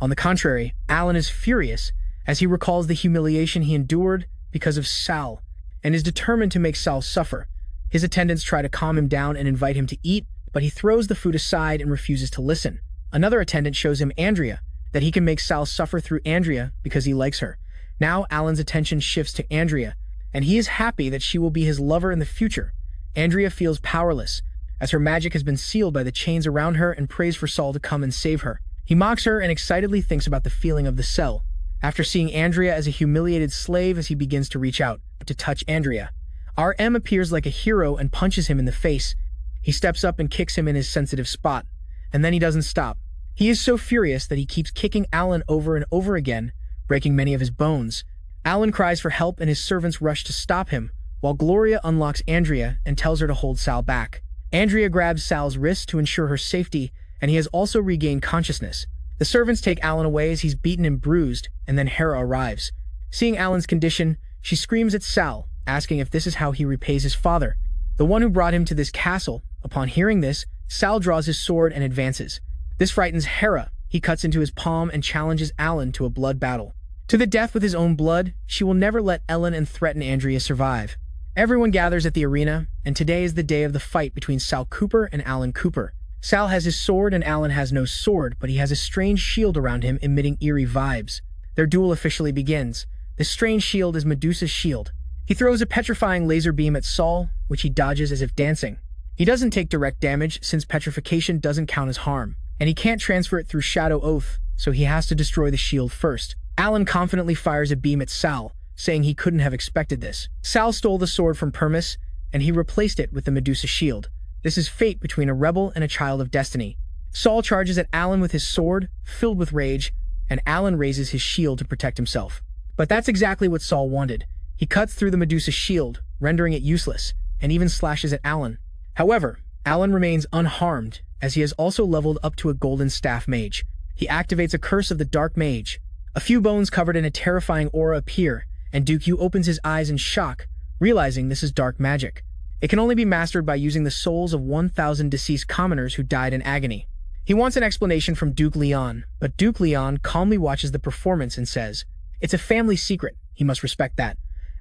On the contrary, Allan is furious as he recalls the humiliation he endured because of Sal, and is determined to make Sal suffer. His attendants try to calm him down and invite him to eat, but he throws the food aside and refuses to listen. Another attendant shows him Andrea, that he can make Sal suffer through Andrea because he likes her. Now Allan's attention shifts to Andrea, and he is happy that she will be his lover in the future. Andrea feels powerless, as her magic has been sealed by the chains around her, and prays for Sal to come and save her. He mocks her and excitedly thinks about the feeling of the cell, after seeing Andrea as a humiliated slave as he begins to reach out to touch Andrea. RM appears like a hero and punches him in the face. He steps up and kicks him in his sensitive spot, and then he doesn't stop. He is so furious that he keeps kicking Allan over and over again, breaking many of his bones. Allan cries for help and his servants rush to stop him, while Gloria unlocks Andrea and tells her to hold Sal back. Andrea grabs Sal's wrist to ensure her safety, and he has also regained consciousness. The servants take Allan away as he's beaten and bruised, and then Hera arrives. Seeing Allan's condition, she screams at Sal, asking if this is how he repays his father, the one who brought him to this castle. Upon hearing this, Sal draws his sword and advances. This frightens Hera. He cuts into his palm and challenges Allan to a blood battle. To the death with his own blood, she will never let Ellen and threaten Andrea survive. Everyone gathers at the arena, and today is the day of the fight between Sal Cooper and Allan Cooper. Sal has his sword and Allan has no sword, but he has a strange shield around him emitting eerie vibes. Their duel officially begins. This strange shield is Medusa's shield. He throws a petrifying laser beam at Sal, which he dodges as if dancing. He doesn't take direct damage since petrification doesn't count as harm, and he can't transfer it through Shadow Oath, so he has to destroy the shield first. Allan confidently fires a beam at Sal, saying he couldn't have expected this. Sal stole the sword from Permis, and he replaced it with the Medusa shield. This is fate between a rebel and a child of destiny. Sal charges at Allan with his sword, filled with rage, and Allan raises his shield to protect himself. But that's exactly what Sal wanted. He cuts through the Medusa shield, rendering it useless, and even slashes at Allan. However, Allan remains unharmed, as he has also leveled up to a golden staff mage. He activates a curse of the dark mage. A few bones covered in a terrifying aura appear, and Dooku opens his eyes in shock, realizing this is dark magic. It can only be mastered by using the souls of 1,000 deceased commoners who died in agony. He wants an explanation from Duke Leon, but Duke Leon calmly watches the performance and says, "It's a family secret, he must respect that."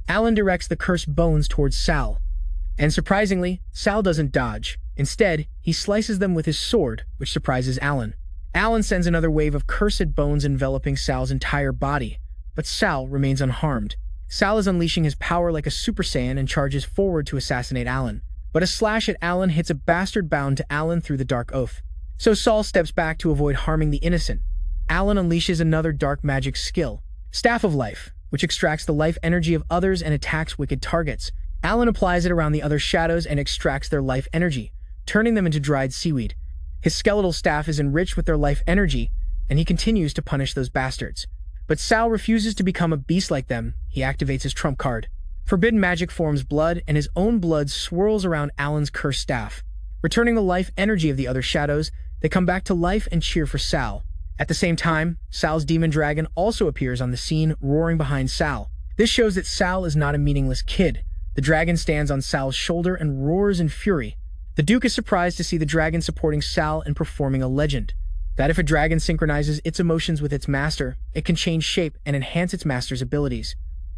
Allan directs the cursed bones towards Sal, and surprisingly, Sal doesn't dodge. Instead, he slices them with his sword, which surprises Allan. Allan sends another wave of cursed bones enveloping Sal's entire body, but Sal remains unharmed. Sal is unleashing his power like a Super Saiyan and charges forward to assassinate Allan. But a slash at Allan hits a bastard bound to Allan through the Dark Oath. So Sal steps back to avoid harming the innocent. Allan unleashes another dark magic skill, Staff of Life, which extracts the life energy of others and attacks wicked targets. Allan applies it around the other shadows and extracts their life energy, turning them into dried seaweed. His skeletal staff is enriched with their life energy, and he continues to punish those bastards. But Sal refuses to become a beast like them. He activates his trump card. Forbidden magic forms blood, and his own blood swirls around Allan's cursed staff. Returning the life energy of the other shadows, they come back to life and cheer for Sal. At the same time, Sal's demon dragon also appears on the scene, roaring behind Sal. This shows that Sal is not a meaningless kid. The dragon stands on Sal's shoulder and roars in fury. The Duke is surprised to see the dragon supporting Sal and performing a legend. That if a dragon synchronizes its emotions with its master, it can change shape and enhance its master's abilities.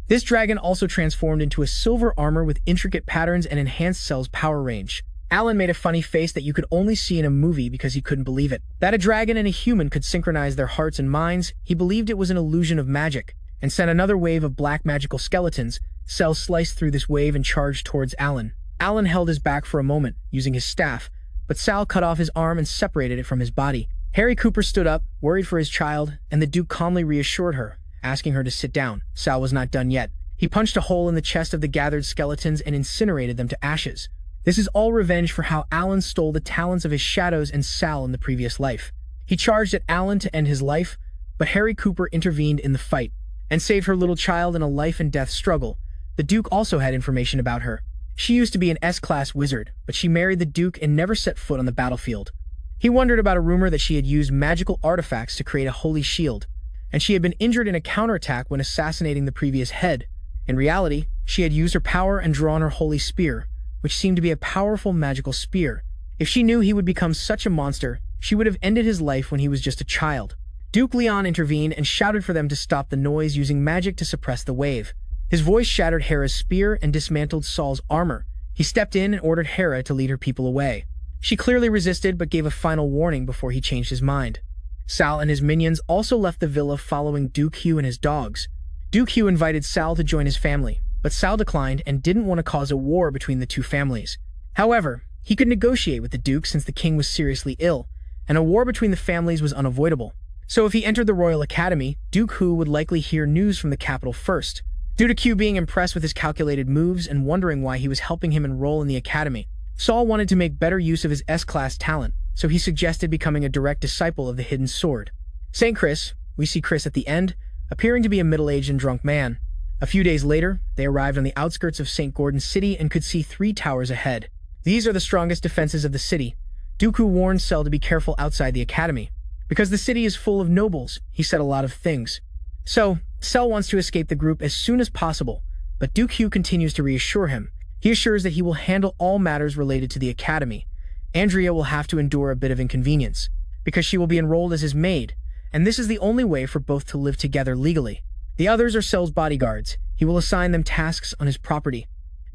This dragon also transformed into a silver armor with intricate patterns and enhanced Sal's power range. Allan made a funny face that you could only see in a movie because he couldn't believe it. That a dragon and a human could synchronize their hearts and minds, he believed it was an illusion of magic, and sent another wave of black magical skeletons. Sal sliced through this wave and charged towards Allan. Allan held his back for a moment, using his staff, but Sal cut off his arm and separated it from his body. Harry Cooper stood up, worried for his child, and the Duke calmly reassured her, asking her to sit down. Sal was not done yet. He punched a hole in the chest of the gathered skeletons and incinerated them to ashes. This is all revenge for how Allan stole the talents of his shadows and Sal in the previous life. He charged at Allan to end his life, but Harry Cooper intervened in the fight and saved her little child in a life-and-death struggle. The Duke also had information about her. She used to be an S-class wizard, but she married the Duke and never set foot on the battlefield. He wondered about a rumor that she had used magical artifacts to create a holy shield, and she had been injured in a counterattack when assassinating the previous head. In reality, she had used her power and drawn her holy spear, which seemed to be a powerful magical spear. If she knew he would become such a monster, she would have ended his life when he was just a child. Duke Leon intervened and shouted for them to stop the noise using magic to suppress the wave. His voice shattered Hera's spear and dismantled Sal's armor. He stepped in and ordered Hera to lead her people away. She clearly resisted but gave a final warning before he changed his mind. Sal and his minions also left the villa following Duke Hugh and his dogs. Duke Hugh invited Sal to join his family, but Sal declined and didn't want to cause a war between the two families. However, he could negotiate with the Duke since the king was seriously ill, and a war between the families was unavoidable. So if he entered the Royal Academy, Duke Hugh would likely hear news from the capital first. Due to Q being impressed with his calculated moves and wondering why he was helping him enroll in the academy, Sal wanted to make better use of his S-class talent, so he suggested becoming a direct disciple of the Hidden Sword. St. Chris, we see Chris at the end, appearing to be a middle-aged and drunk man. A few days later, they arrived on the outskirts of St. Gordon City and could see 3 towers ahead. These are the strongest defenses of the city. Dooku warned Sal to be careful outside the academy. Because the city is full of nobles, he said a lot of things. So, Sal wants to escape the group as soon as possible, but Dooku continues to reassure him. He assures that he will handle all matters related to the academy. Andrea will have to endure a bit of inconvenience, because she will be enrolled as his maid, and this is the only way for both to live together legally. The others are Sal's bodyguards. He will assign them tasks on his property.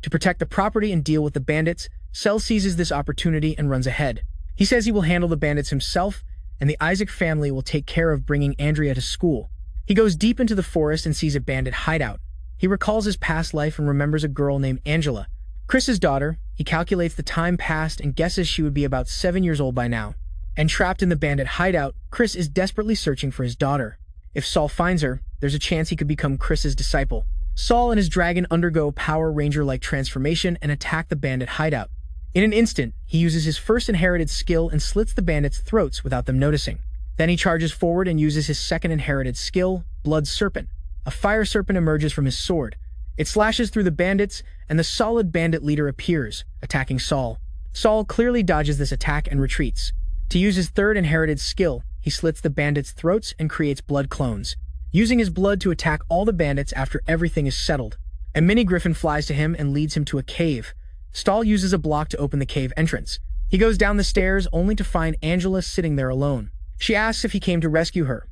To protect the property and deal with the bandits, Sal seizes this opportunity and runs ahead. He says he will handle the bandits himself, and the Isaac family will take care of bringing Andrea to school. He goes deep into the forest and sees a bandit hideout. He recalls his past life and remembers a girl named Angela, Chris's daughter. He calculates the time passed and guesses she would be about 7 years old by now. And trapped in the bandit hideout, Chris is desperately searching for his daughter. If Sal finds her, there's a chance he could become Chris's disciple. Sal and his dragon undergo Power Ranger-like transformation and attack the bandit hideout. In an instant, he uses his first inherited skill and slits the bandits' throats without them noticing. Then he charges forward and uses his second inherited skill, Blood Serpent. A fire serpent emerges from his sword. It slashes through the bandits, and the solid bandit leader appears, attacking Sal. Sal clearly dodges this attack and retreats. To use his third inherited skill, he slits the bandits' throats and creates blood clones, using his blood to attack all the bandits after everything is settled. A mini Griffin flies to him and leads him to a cave. Sal uses a block to open the cave entrance. He goes down the stairs only to find Angela sitting there alone. She asks if he came to rescue her,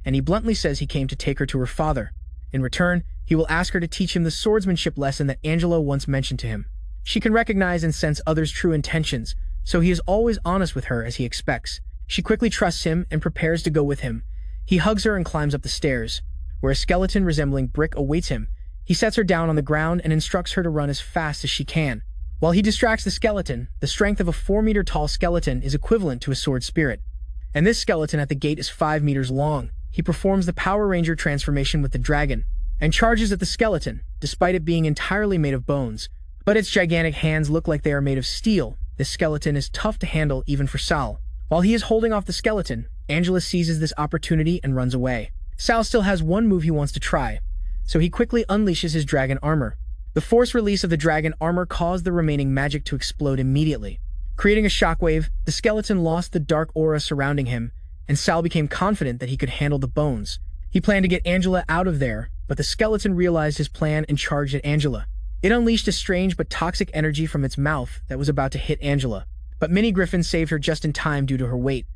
and he bluntly says he came to take her to her father. In return, he will ask her to teach him the swordsmanship lesson that Angela once mentioned to him. She can recognize and sense others' true intentions, so he is always honest with her as he expects. She quickly trusts him and prepares to go with him. He hugs her and climbs up the stairs, where a skeleton resembling Brick awaits him. He sets her down on the ground and instructs her to run as fast as she can. While he distracts the skeleton, the strength of a 4-meter-tall skeleton is equivalent to a sword spirit. And this skeleton at the gate is 5 meters long. He performs the Power Ranger transformation with the dragon, and charges at the skeleton, despite it being entirely made of bones. But its gigantic hands look like they are made of steel. This skeleton is tough to handle even for Sal. While he is holding off the skeleton, Angela seizes this opportunity and runs away. Sal still has one move he wants to try, so he quickly unleashes his dragon armor. The force release of the dragon armor caused the remaining magic to explode immediately. Creating a shockwave, the skeleton lost the dark aura surrounding him, and Sal became confident that he could handle the bones. He planned to get Angela out of there, but the skeleton realized his plan and charged at Angela. It unleashed a strange but toxic energy from its mouth that was about to hit Angela. But Mini Griffin saved her just in time due to her weight.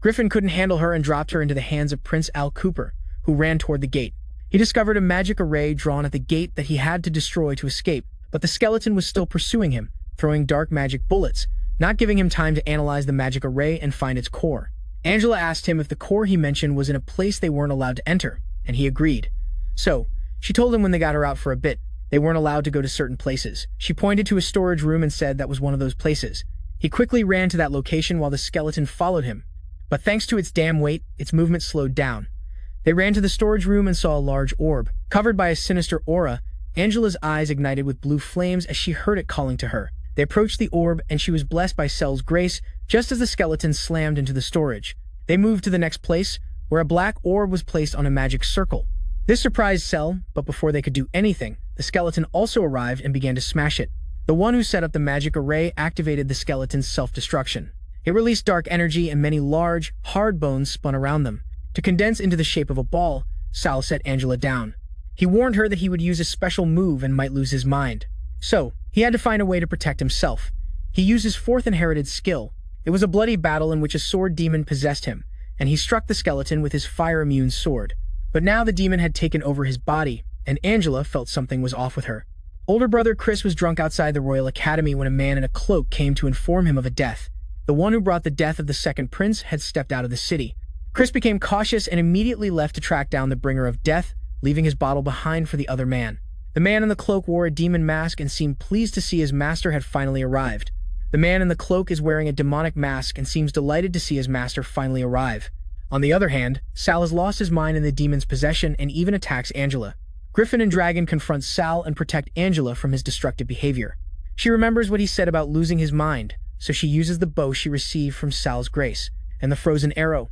Griffin couldn't handle her and dropped her into the hands of Prince Sal Cooper, who ran toward the gate. He discovered a magic array drawn at the gate that he had to destroy to escape, but the skeleton was still pursuing him, throwing dark magic bullets, not giving him time to analyze the magic array and find its core. Angela asked him if the core he mentioned was in a place they weren't allowed to enter, and he agreed. So, she told him when they got her out for a bit, they weren't allowed to go to certain places. She pointed to a storage room and said that was one of those places. He quickly ran to that location while the skeleton followed him, but thanks to its damn weight, its movement slowed down. They ran to the storage room and saw a large orb. Covered by a sinister aura, Angela's eyes ignited with blue flames as she heard it calling to her. They approached the orb, and she was blessed by Sal's grace just as the skeleton slammed into the storage. They moved to the next place, where a black orb was placed on a magic circle. This surprised Sal, but before they could do anything, the skeleton also arrived and began to smash it. The one who set up the magic array activated the skeleton's self-destruction. It released dark energy and many large, hard bones spun around them. To condense into the shape of a ball, Sal set Angela down. He warned her that he would use a special move and might lose his mind. So, he had to find a way to protect himself. He used his 4th inherited skill. It was a bloody battle in which a sword demon possessed him, and he struck the skeleton with his fire-immune sword. But now the demon had taken over his body, and Angela felt something was off with her. Older brother Chris was drunk outside the Royal Academy when a man in a cloak came to inform him of a death. The one who brought the death of the second prince had stepped out of the city. Chris became cautious and immediately left to track down the bringer of death, leaving his bottle behind for the other man. The man in the cloak wore a demon mask and seemed pleased to see his master had finally arrived. The man in the cloak is wearing a demonic mask and seems delighted to see his master finally arrive. On the other hand, Sal has lost his mind in the demon's possession and even attacks Angela. Griffin and Dragon confront Sal and protect Angela from his destructive behavior. She remembers what he said about losing his mind, so she uses the bow she received from Sal's grace, and the frozen arrow.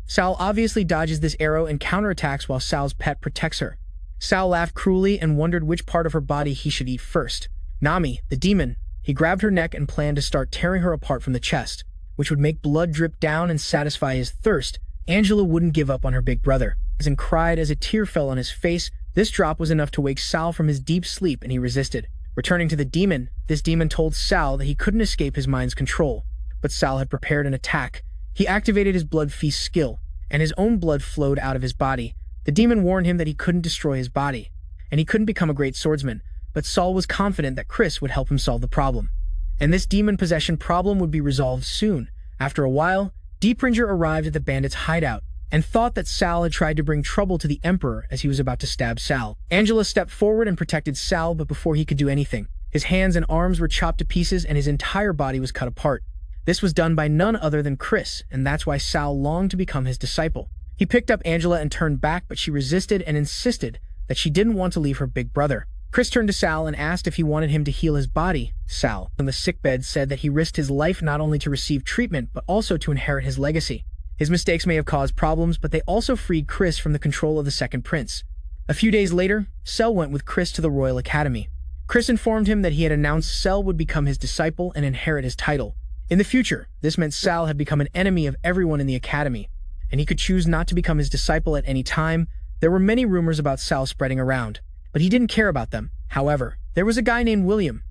Sal obviously dodges this arrow and counterattacks while Sal's pet protects her. Sal laughed cruelly and wondered which part of her body he should eat first. Nami, the demon, He grabbed her neck and planned to start tearing her apart from the chest, which would make blood drip down and satisfy his thirst. Angela wouldn't give up on her big brother, and cried as a tear fell on his face. This drop was enough to wake Sal from his deep sleep, and he resisted. Returning to the demon, this demon told Sal that he couldn't escape his mind's control, but Sal had prepared an attack. He activated his blood feast skill, and his own blood flowed out of his body. The demon warned him that he couldn't destroy his body, and he couldn't become a great swordsman, but Sal was confident that Chris would help him solve the problem. And this demon possession problem would be resolved soon. After a while, Deprivation arrived at the bandit's hideout and thought that Sal had tried to bring trouble to the Emperor as he was about to stab Sal. Angela stepped forward and protected Sal, but before he could do anything, his hands and arms were chopped to pieces and his entire body was cut apart. This was done by none other than Chris, and that's why Sal longed to become his disciple. He picked up Angela and turned back, but she resisted and insisted that she didn't want to leave her big brother. Chris turned to Sal and asked if he wanted him to heal his body. Sal, on the sickbed, said that he risked his life not only to receive treatment, but also to inherit his legacy. His mistakes may have caused problems, but they also freed Chris from the control of the second prince. A few days later, Sal went with Chris to the Royal Academy. Chris informed him that he had announced Sal would become his disciple and inherit his title. In the future, this meant Sal had become an enemy of everyone in the academy, and he could choose not to become his disciple at any time. There were many rumors about Sal spreading around, but he didn't care about them. However, there was a guy named William,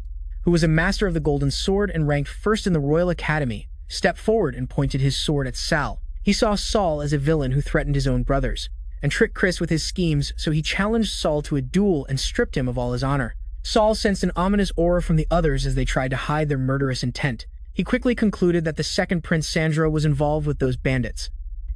who was a master of the golden sword and ranked first in the Royal Academy, stepped forward and pointed his sword at Sal. He saw Sal as a villain who threatened his own brothers, and tricked Chris with his schemes, so he challenged Sal to a duel and stripped him of all his honor. Sal sensed an ominous aura from the others as they tried to hide their murderous intent. He quickly concluded that the second Prince Sandro was involved with those bandits,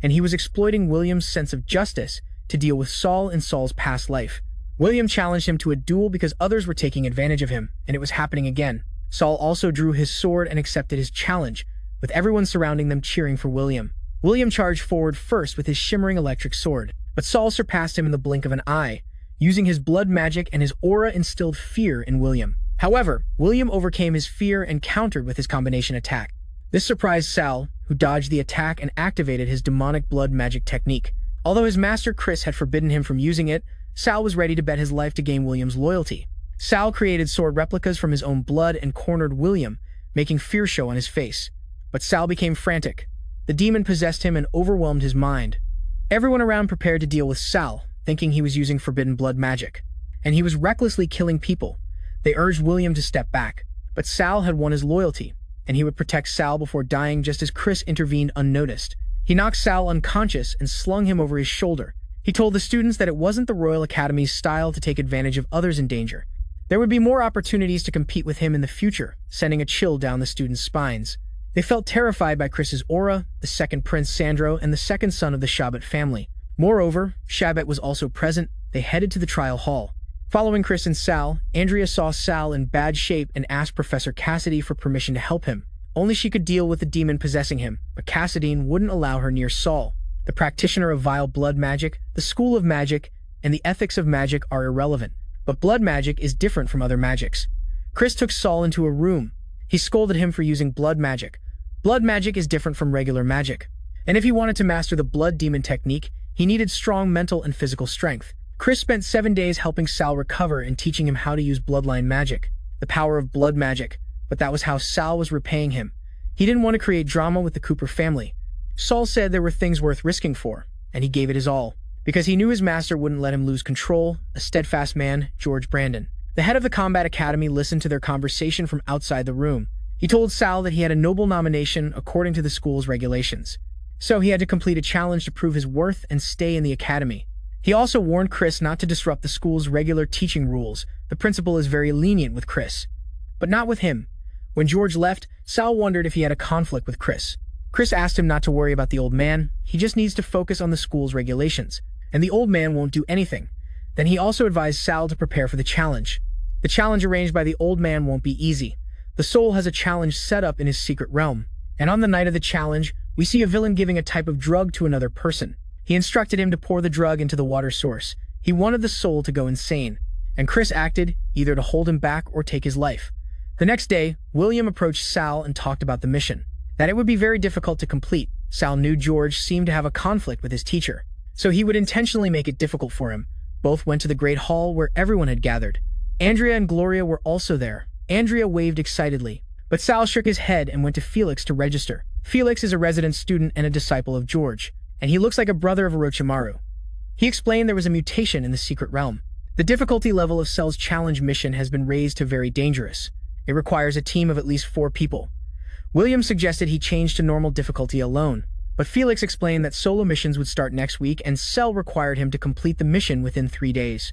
and he was exploiting William's sense of justice to deal with Sal in Sal's past life. William challenged him to a duel because others were taking advantage of him, and it was happening again. Sal also drew his sword and accepted his challenge, with everyone surrounding them cheering for William. William charged forward first with his shimmering electric sword, but Sal surpassed him in the blink of an eye. Using his blood magic and his aura instilled fear in William. However, William overcame his fear and countered with his combination attack. This surprised Sal, who dodged the attack and activated his demonic blood magic technique. Although his master Chris had forbidden him from using it, Sal was ready to bet his life to gain William's loyalty. Sal created sword replicas from his own blood and cornered William, making fear show on his face. But Sal became frantic. The demon possessed him and overwhelmed his mind. Everyone around prepared to deal with Sal, thinking he was using forbidden blood magic, and he was recklessly killing people. They urged William to step back, but Sal had won his loyalty, and he would protect Sal before dying just as Chris intervened unnoticed. He knocked Sal unconscious and slung him over his shoulder. He told the students that it wasn't the Royal Academy's style to take advantage of others in danger. There would be more opportunities to compete with him in the future, sending a chill down the students' spines. They felt terrified by Chris's aura, the second Prince Sandro, and the second son of the Shabat family. Moreover, Shabat was also present. They headed to the trial hall. Following Chris and Sal, Andrea saw Sal in bad shape and asked Professor Cassidy for permission to help him. Only she could deal with the demon possessing him, but Cassidy wouldn't allow her near Sal. The practitioner of vile blood magic, the school of magic, and the ethics of magic are irrelevant, but blood magic is different from other magics. Chris took Sal into a room. He scolded him for using blood magic. Blood magic is different from regular magic, and if he wanted to master the blood demon technique, he needed strong mental and physical strength. Chris spent 7 days helping Sal recover and teaching him how to use bloodline magic, the power of blood magic, but that was how Sal was repaying him. He didn't want to create drama with the Cooper family. Sal said there were things worth risking for, and he gave it his all, because he knew his master wouldn't let him lose control. A steadfast man, George Brandon, the head of the Combat Academy, listened to their conversation from outside the room. He told Sal that he had a noble nomination according to the school's regulations, so he had to complete a challenge to prove his worth and stay in the academy. He also warned Chris not to disrupt the school's regular teaching rules. The principal is very lenient with Chris, but not with him. When George left, Sal wondered if he had a conflict with Chris. Chris asked him not to worry about the old man. He just needs to focus on the school's regulations, and the old man won't do anything. Then he also advised Sal to prepare for the challenge. The challenge arranged by the old man won't be easy. The soul has a challenge set up in his secret realm, and on the night of the challenge, we see a villain giving a type of drug to another person. He instructed him to pour the drug into the water source. He wanted the soul to go insane, and Chris acted, either to hold him back or take his life. The next day, William approached Sal and talked about the mission, that it would be very difficult to complete. Sal knew George seemed to have a conflict with his teacher, so he would intentionally make it difficult for him. Both went to the great hall where everyone had gathered. Andrea and Gloria were also there. Andrea waved excitedly, but Sal shook his head and went to Felix to register. Felix is a resident student and a disciple of George, and he looks like a brother of Orochimaru. He explained there was a mutation in the secret realm. The difficulty level of Sal's challenge mission has been raised to very dangerous. It requires a team of at least 4 people. William suggested he change to normal difficulty alone, but Felix explained that solo missions would start next week and Sal required him to complete the mission within 3 days.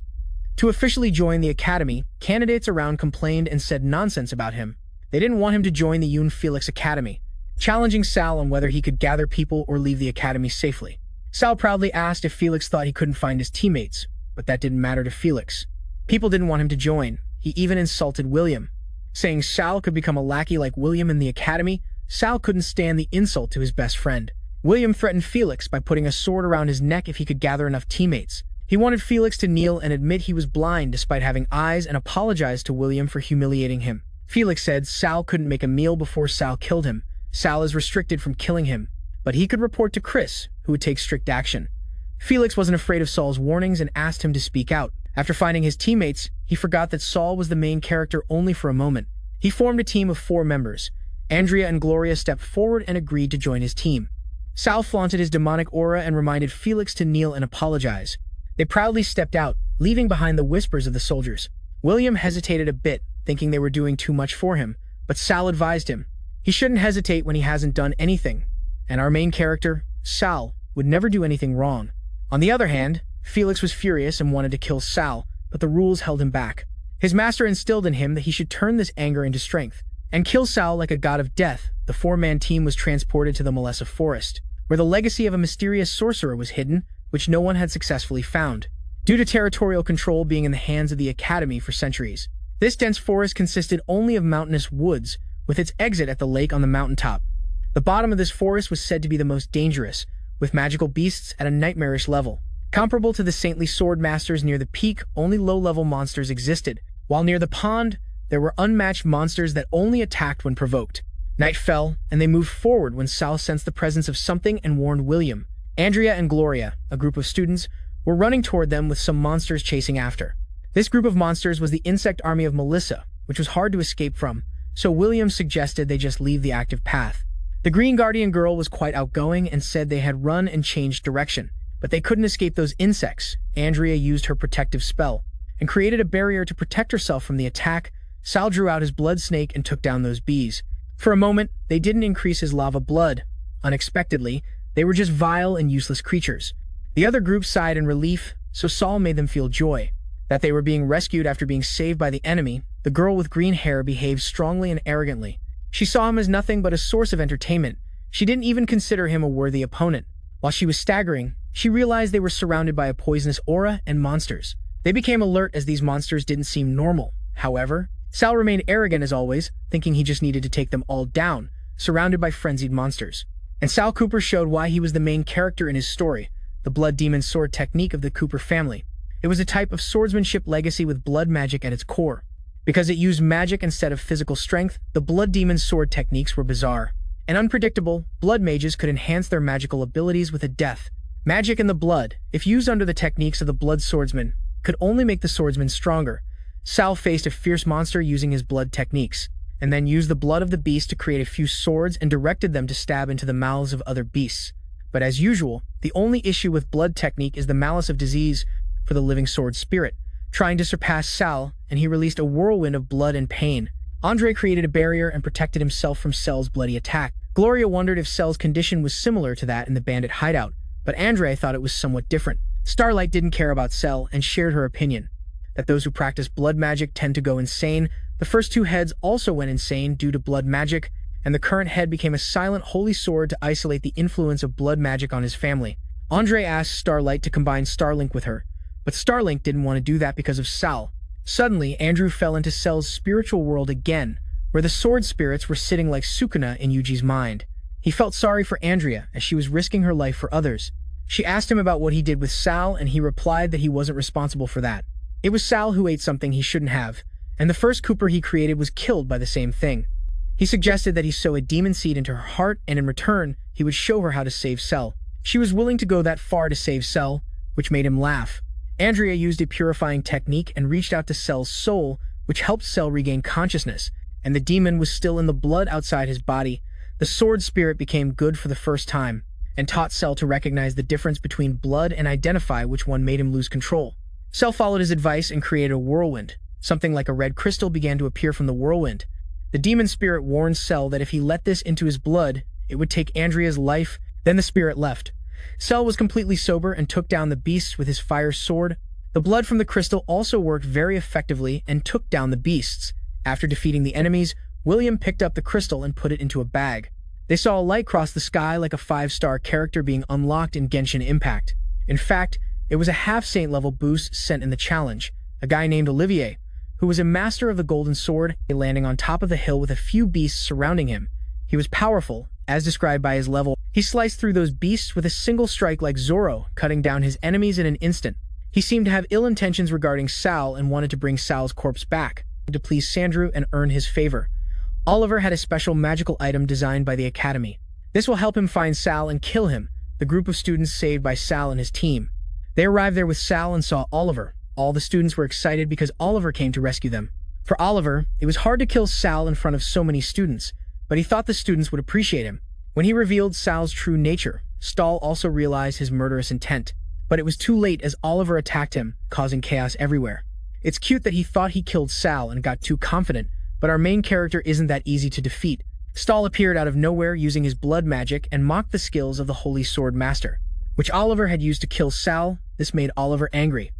To officially join the academy, candidates around complained and said nonsense about him. They didn't want him to join the Yoon Felix Academy, challenging Sal on whether he could gather people or leave the academy safely. Sal proudly asked if Felix thought he couldn't find his teammates, but that didn't matter to Felix. People didn't want him to join. He even insulted William, saying Sal could become a lackey like William in the academy. Sal couldn't stand the insult to his best friend. William threatened Felix by putting a sword around his neck if he could gather enough teammates. He wanted Felix to kneel and admit he was blind despite having eyes and apologize to William for humiliating him. Felix said Sal couldn't make a meal before Sal killed him. Sal is restricted from killing him, but he could report to Chris, who would take strict action. Felix wasn't afraid of Sal's warnings and asked him to speak out. After finding his teammates, he forgot that Sal was the main character only for a moment. He formed a team of 4 members. Andrea and Gloria stepped forward and agreed to join his team. Sal flaunted his demonic aura and reminded Felix to kneel and apologize. They proudly stepped out, leaving behind the whispers of the soldiers. William hesitated a bit, thinking they were doing too much for him, but Sal advised him. He shouldn't hesitate when he hasn't done anything, and our main character, Sal, would never do anything wrong. On the other hand, Felix was furious and wanted to kill Sal, but the rules held him back. His master instilled in him that he should turn this anger into strength and kill Sal like a god of death. The 4-man team was transported to the Melissa forest, where the legacy of a mysterious sorcerer was hidden, which no one had successfully found, due to territorial control being in the hands of the Academy for centuries. This dense forest consisted only of mountainous woods, with its exit at the lake on the mountaintop. The bottom of this forest was said to be the most dangerous, with magical beasts at a nightmarish level. Comparable to the saintly sword masters near the peak, only low-level monsters existed, while near the pond, there were unmatched monsters that only attacked when provoked. Night fell, and they moved forward when Sal sensed the presence of something and warned William. Andrea and Gloria, a group of students, were running toward them with some monsters chasing after. This group of monsters was the insect army of Melissa, which was hard to escape from, so William suggested they just leave the active path. The Green Guardian girl was quite outgoing and said they had run and changed direction, but they couldn't escape those insects. Andrea used her protective spell and created a barrier to protect herself from the attack. Sal drew out his blood snake and took down those bees. For a moment, they didn't increase his lava blood. Unexpectedly, they were just vile and useless creatures. The other group sighed in relief, so Sal made them feel joy that they were being rescued after being saved by the enemy. The girl with green hair behaved strongly and arrogantly. She saw him as nothing but a source of entertainment. She didn't even consider him a worthy opponent. While she was staggering, she realized they were surrounded by a poisonous aura and monsters. They became alert as these monsters didn't seem normal. However, Sal remained arrogant as always, thinking he just needed to take them all down, surrounded by frenzied monsters. And Sal Cooper showed why he was the main character in his story, the Blood Demon Sword technique of the Cooper family. It was a type of swordsmanship legacy with blood magic at its core. Because it used magic instead of physical strength, the Blood Demon Sword techniques were bizarre and unpredictable. Blood mages could enhance their magical abilities with a death. Magic in the blood, if used under the techniques of the Blood Swordsman, could only make the swordsman stronger. Sal faced a fierce monster using his blood techniques, and then used the blood of the beast to create a few swords and directed them to stab into the mouths of other beasts. But as usual, the only issue with blood technique is the malice of disease for the living sword spirit, trying to surpass Sal, and he released a whirlwind of blood and pain. Andre created a barrier and protected himself from Sal's bloody attack. Gloria wondered if Sal's condition was similar to that in the Bandit hideout, but Andre thought it was somewhat different. Starlight didn't care about Sal and shared her opinion that those who practice blood magic tend to go insane. The first 2 heads also went insane due to blood magic, and the current head became a silent holy sword to isolate the influence of blood magic on his family. Andre asked Starlight to combine Starlink with her, but Starlink didn't want to do that because of Sal. Suddenly, Andrew fell into Sal's spiritual world again, where the sword spirits were sitting like Sukuna in Yuji's mind. He felt sorry for Andrea as she was risking her life for others. She asked him about what he did with Sal, and he replied that he wasn't responsible for that. It was Sal who ate something he shouldn't have, and the first Cooper he created was killed by the same thing. He suggested that he sow a demon seed into her heart, and in return, he would show her how to save Sal. She was willing to go that far to save Sal, which made him laugh. Andrea used a purifying technique and reached out to Sal's soul, which helped Sal regain consciousness, and the demon was still in the blood outside his body. The sword spirit became good for the first time, and taught Sal to recognize the difference between blood and identify which one made him lose control. Sal followed his advice and created a whirlwind. Something like a red crystal began to appear from the whirlwind. The demon spirit warned Sal that if he let this into his blood, it would take Andrea's life. Then the spirit left. Sal was completely sober and took down the beasts with his fire sword. The blood from the crystal also worked very effectively and took down the beasts. After defeating the enemies, William picked up the crystal and put it into a bag. They saw a light cross the sky like a 5-star character being unlocked in Genshin Impact. In fact, it was a half-saint level boost sent in the challenge. A guy named Olivier, who was a master of the golden sword, landing on top of the hill with a few beasts surrounding him. He was powerful, as described by his level. He sliced through those beasts with a single strike like Zoro, cutting down his enemies in an instant. He seemed to have ill intentions regarding Sal and wanted to bring Sal's corpse back, to please Sandrew and earn his favor. Oliver had a special magical item designed by the Academy. This will help him find Sal and kill him. The group of students saved by Sal and his team. They arrived there with Sal and saw Oliver. All the students were excited because Oliver came to rescue them. For Oliver, it was hard to kill Sal in front of so many students, but he thought the students would appreciate him. When he revealed Sal's true nature, Stahl also realized his murderous intent. But it was too late as Oliver attacked him, causing chaos everywhere. It's cute that he thought he killed Sal and got too confident, but our main character isn't that easy to defeat. Stahl appeared out of nowhere using his blood magic and mocked the skills of the Holy Sword Master, which Oliver had used to kill Sal. This made Oliver angry.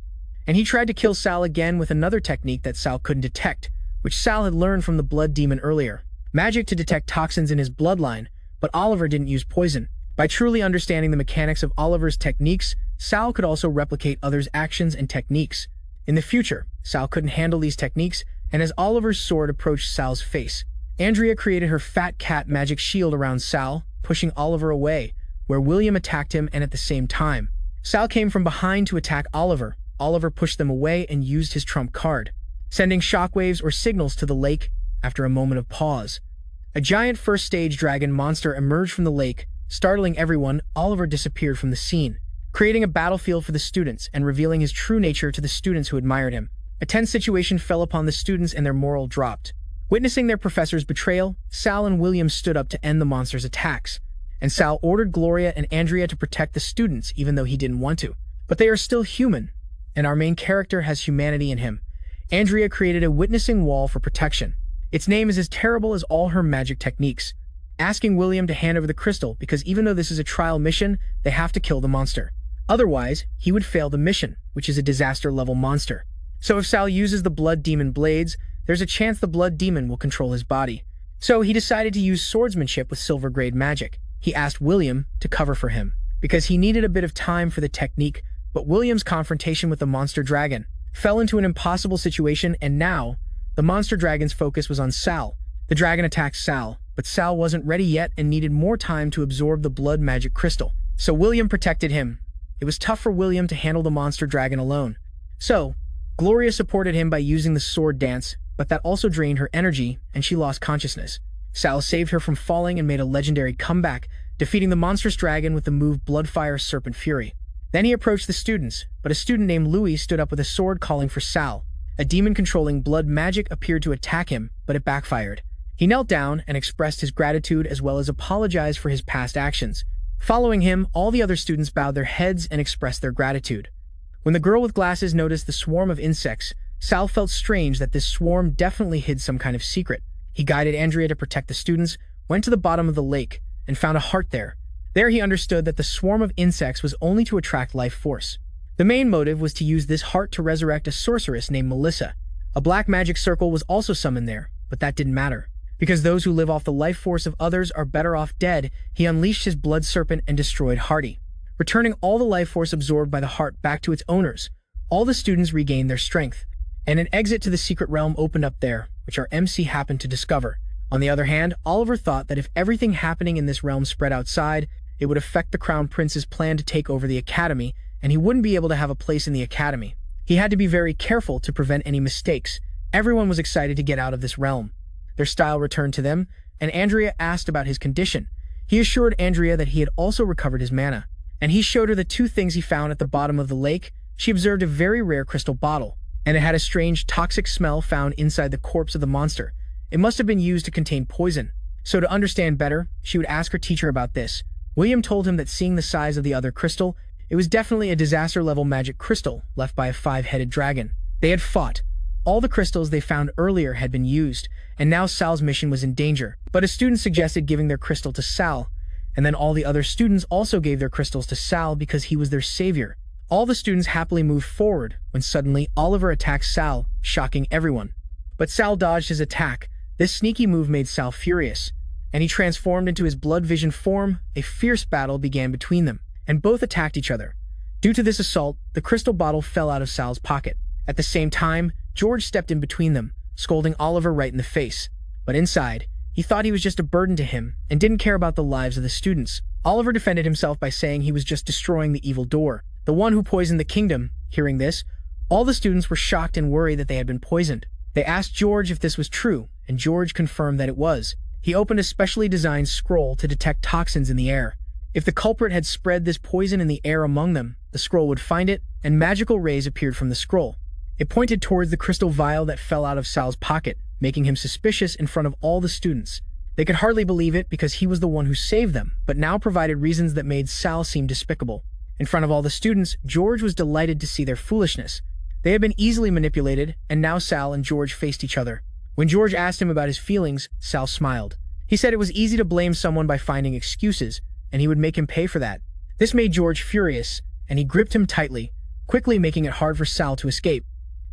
And he tried to kill Sal again with another technique that Sal couldn't detect, which Sal had learned from the Blood Demon earlier. Magic to detect toxins in his bloodline, but Oliver didn't use poison. By truly understanding the mechanics of Oliver's techniques, Sal could also replicate others' actions and techniques. In the future, Sal couldn't handle these techniques, and as Oliver's sword approached Sal's face, Andrea created her fat cat magic shield around Sal, pushing Oliver away, where William attacked him, and at the same time, Sal came from behind to attack Oliver. Oliver pushed them away and used his trump card, sending shockwaves or signals to the lake. After a moment of pause, a giant first-stage dragon monster emerged from the lake. Startling everyone, Oliver disappeared from the scene, creating a battlefield for the students and revealing his true nature to the students who admired him. A tense situation fell upon the students and their morale dropped. Witnessing their professor's betrayal, Sal and William stood up to end the monster's attacks, and Sal ordered Gloria and Andrea to protect the students even though he didn't want to. But they are still human, and our main character has humanity in him. Andrea created a witnessing wall for protection. Its name is as terrible as all her magic techniques, asking William to hand over the crystal because even though this is a trial mission, they have to kill the monster. Otherwise, he would fail the mission, which is a disaster-level monster. So if Sal uses the Blood Demon blades, there's a chance the Blood Demon will control his body. So he decided to use swordsmanship with silver-grade magic. He asked William to cover for him, because he needed a bit of time for the technique, but William's confrontation with the monster dragon fell into an impossible situation, and now, the monster dragon's focus was on Sal. The dragon attacked Sal, but Sal wasn't ready yet and needed more time to absorb the blood magic crystal. So William protected him. It was tough for William to handle the monster dragon alone. So, Gloria supported him by using the sword dance, but that also drained her energy, and she lost consciousness. Sal saved her from falling and made a legendary comeback, defeating the monstrous dragon with the move Bloodfire Serpent Fury. Then he approached the students, but a student named Louis stood up with a sword calling for Sal. A demon controlling blood magic appeared to attack him, but it backfired. He knelt down and expressed his gratitude as well as apologized for his past actions. Following him, all the other students bowed their heads and expressed their gratitude. When the girl with glasses noticed the swarm of insects, Sal felt strange that this swarm definitely hid some kind of secret. He guided Andrea to protect the students, went to the bottom of the lake, and found a heart there. There he understood that the swarm of insects was only to attract life force. The main motive was to use this heart to resurrect a sorceress named Melissa. A black magic circle was also summoned there, but that didn't matter. Because those who live off the life force of others are better off dead, he unleashed his blood serpent and destroyed Hardy, returning all the life force absorbed by the heart back to its owners. All the students regained their strength, and an exit to the secret realm opened up there, which our MC happened to discover. On the other hand, Oliver thought that if everything happening in this realm spread outside, it would affect the Crown Prince's plan to take over the Academy, and he wouldn't be able to have a place in the Academy. He had to be very careful to prevent any mistakes. Everyone was excited to get out of this realm. Their style returned to them, and Andrea asked about his condition. He assured Andrea that he had also recovered his mana, and he showed her the two things he found at the bottom of the lake. She observed a very rare crystal bottle. and it had a strange toxic smell found inside the corpse of the monster. It must have been used to contain poison. So to understand better, she would ask her teacher about this. William told him that seeing the size of the other crystal, it was definitely a disaster-level magic crystal left by a 5-headed dragon. They had fought. All the crystals they found earlier had been used, and now Sal's mission was in danger. But a student suggested giving their crystal to Sal, and then all the other students also gave their crystals to Sal because he was their savior. All the students happily moved forward when suddenly Oliver attacked Sal, shocking everyone. But Sal dodged his attack. This sneaky move made Sal furious, and he transformed into his blood vision form. A fierce battle began between them, and both attacked each other. Due to this assault, the crystal bottle fell out of Sal's pocket. At the same time, George stepped in between them, scolding Oliver right in the face. But inside, he thought he was just a burden to him and didn't care about the lives of the students. Oliver defended himself by saying he was just destroying the evil door, the one who poisoned the kingdom. Hearing this, all the students were shocked and worried that they had been poisoned. They asked George if this was true, and George confirmed that it was. He opened a specially designed scroll to detect toxins in the air. If the culprit had spread this poison in the air among them, the scroll would find it, and magical rays appeared from the scroll. It pointed towards the crystal vial that fell out of Sal's pocket, making him suspicious in front of all the students. They could hardly believe it because he was the one who saved them, but now provided reasons that made Sal seem despicable. In front of all the students, George was delighted to see their foolishness. They had been easily manipulated, and now Sal and George faced each other. When George asked him about his feelings, Sal smiled. He said it was easy to blame someone by finding excuses, and he would make him pay for that. This made George furious, and he gripped him tightly, quickly making it hard for Sal to escape.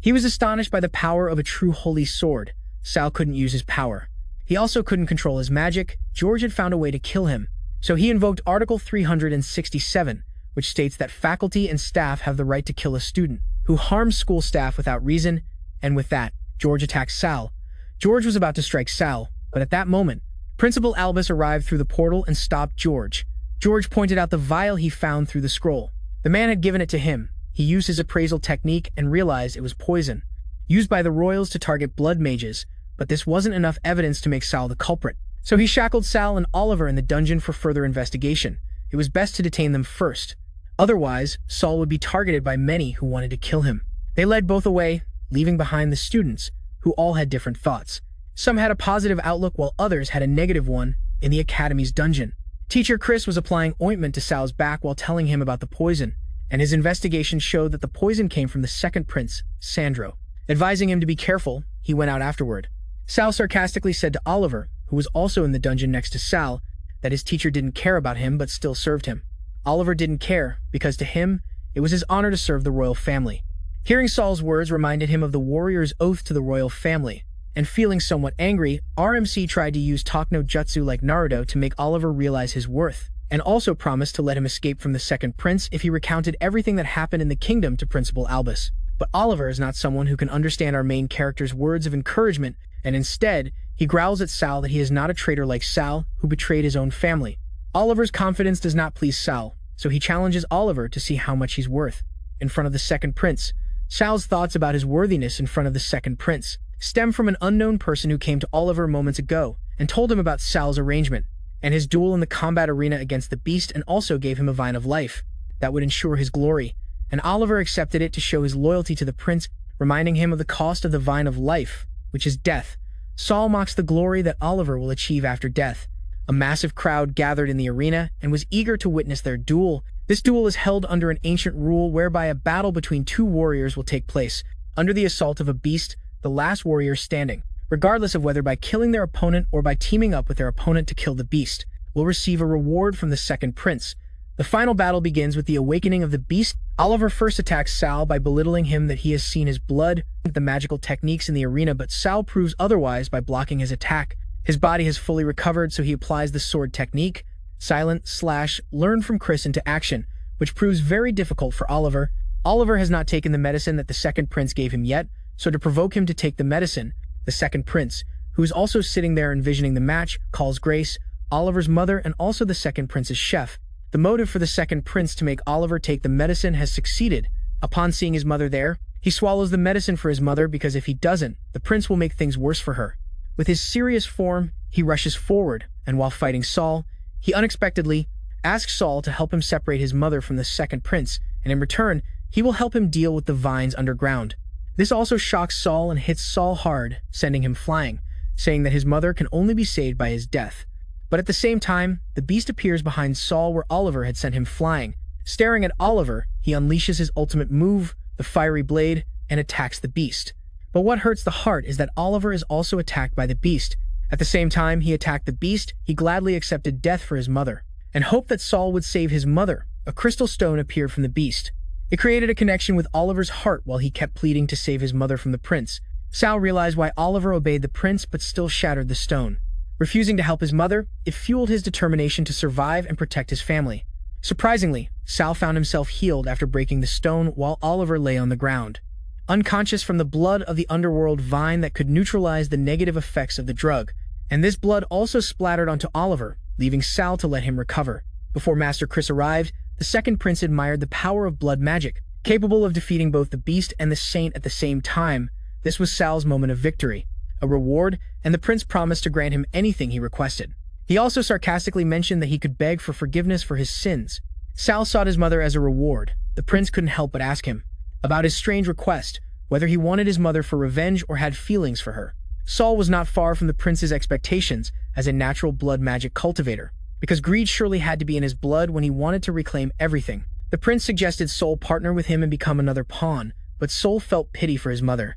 He was astonished by the power of a true holy sword. Sal couldn't use his power. He also couldn't control his magic. George had found a way to kill him. So he invoked Article 367, which states that faculty and staff have the right to kill a student who harms school staff without reason, and with that, George attacked Sal. George was about to strike Sal, but at that moment, Principal Albus arrived through the portal and stopped George. George pointed out the vial he found through the scroll. The man had given it to him. He used his appraisal technique and realized it was poison, used by the royals to target blood mages, but this wasn't enough evidence to make Sal the culprit. So he shackled Sal and Oliver in the dungeon for further investigation. It was best to detain them first. Otherwise, Sal would be targeted by many who wanted to kill him. They led both away, leaving behind the students, who all had different thoughts. Some had a positive outlook while others had a negative one in the academy's dungeon. Teacher Chris was applying ointment to Sal's back while telling him about the poison, and his investigation showed that the poison came from the second prince, Sandro. Advising him to be careful, he went out afterward. Sal sarcastically said to Oliver, who was also in the dungeon next to Sal, that his teacher didn't care about him but still served him. Oliver didn't care, because to him, it was his honor to serve the royal family. Hearing Sal's words reminded him of the warrior's oath to the royal family, and feeling somewhat angry, RMC tried to use talk no jutsu like Naruto to make Oliver realize his worth, and also promised to let him escape from the second prince if he recounted everything that happened in the kingdom to Principal Albus. But Oliver is not someone who can understand our main character's words of encouragement, and instead, he growls at Sal that he is not a traitor like Sal, who betrayed his own family. Oliver's confidence does not please Sal, so he challenges Oliver to see how much he's worth. In front of the second prince, Sal's thoughts about his worthiness in front of the second prince stem from an unknown person who came to Oliver moments ago and told him about Sal's arrangement and his duel in the combat arena against the beast, and also gave him a vine of life that would ensure his glory. And Oliver accepted it to show his loyalty to the prince, reminding him of the cost of the vine of life, which is death. Sal mocks the glory that Oliver will achieve after death. A massive crowd gathered in the arena and was eager to witness their duel. This duel is held under an ancient rule whereby a battle between two warriors will take place, under the assault of a beast, the last warrior standing, regardless of whether by killing their opponent or by teaming up with their opponent to kill the beast, will receive a reward from the second prince. The final battle begins with the awakening of the beast. Oliver first attacks Sal by belittling him that he has seen his blood, the magical techniques in the arena, but Sal proves otherwise by blocking his attack. His body has fully recovered, so he applies the sword technique, silent/learn from Chris, into action, which proves very difficult for Oliver. Oliver has not taken the medicine that the second prince gave him yet, so to provoke him to take the medicine, the second prince, who is also sitting there envisioning the match, calls Grace, Oliver's mother and also the second prince's chef. The motive for the second prince to make Oliver take the medicine has succeeded. Upon seeing his mother there, he swallows the medicine for his mother because if he doesn't, the prince will make things worse for her. With his serious form, he rushes forward, and while fighting Sal, he unexpectedly asks Sal to help him separate his mother from the second prince, and in return, he will help him deal with the vines underground. This also shocks Sal and hits Sal hard, sending him flying, saying that his mother can only be saved by his death. But at the same time, the beast appears behind Sal where Oliver had sent him flying. Staring at Oliver, he unleashes his ultimate move, the fiery blade, and attacks the beast. But what hurts the heart is that Oliver is also attacked by the beast. At the same time he attacked the beast, he gladly accepted death for his mother, and hoped that Sal would save his mother. A crystal stone appeared from the beast. It created a connection with Oliver's heart while he kept pleading to save his mother from the prince. Sal realized why Oliver obeyed the prince but still shattered the stone. Refusing to help his mother, it fueled his determination to survive and protect his family. Surprisingly, Sal found himself healed after breaking the stone while Oliver lay on the ground, unconscious from the blood of the underworld vine that could neutralize the negative effects of the drug, and this blood also splattered onto Oliver, leaving Sal to let him recover. Before Master Chris arrived, the second prince admired the power of blood magic, capable of defeating both the beast and the saint at the same time. This was Sal's moment of victory, a reward, and the prince promised to grant him anything he requested. He also sarcastically mentioned that he could beg for forgiveness for his sins. Sal sought his mother as a reward. The prince couldn't help but ask him about his strange request, whether he wanted his mother for revenge or had feelings for her. Sal was not far from the prince's expectations as a natural blood magic cultivator, because greed surely had to be in his blood when he wanted to reclaim everything. The prince suggested Sal partner with him and become another pawn, but Sal felt pity for his mother,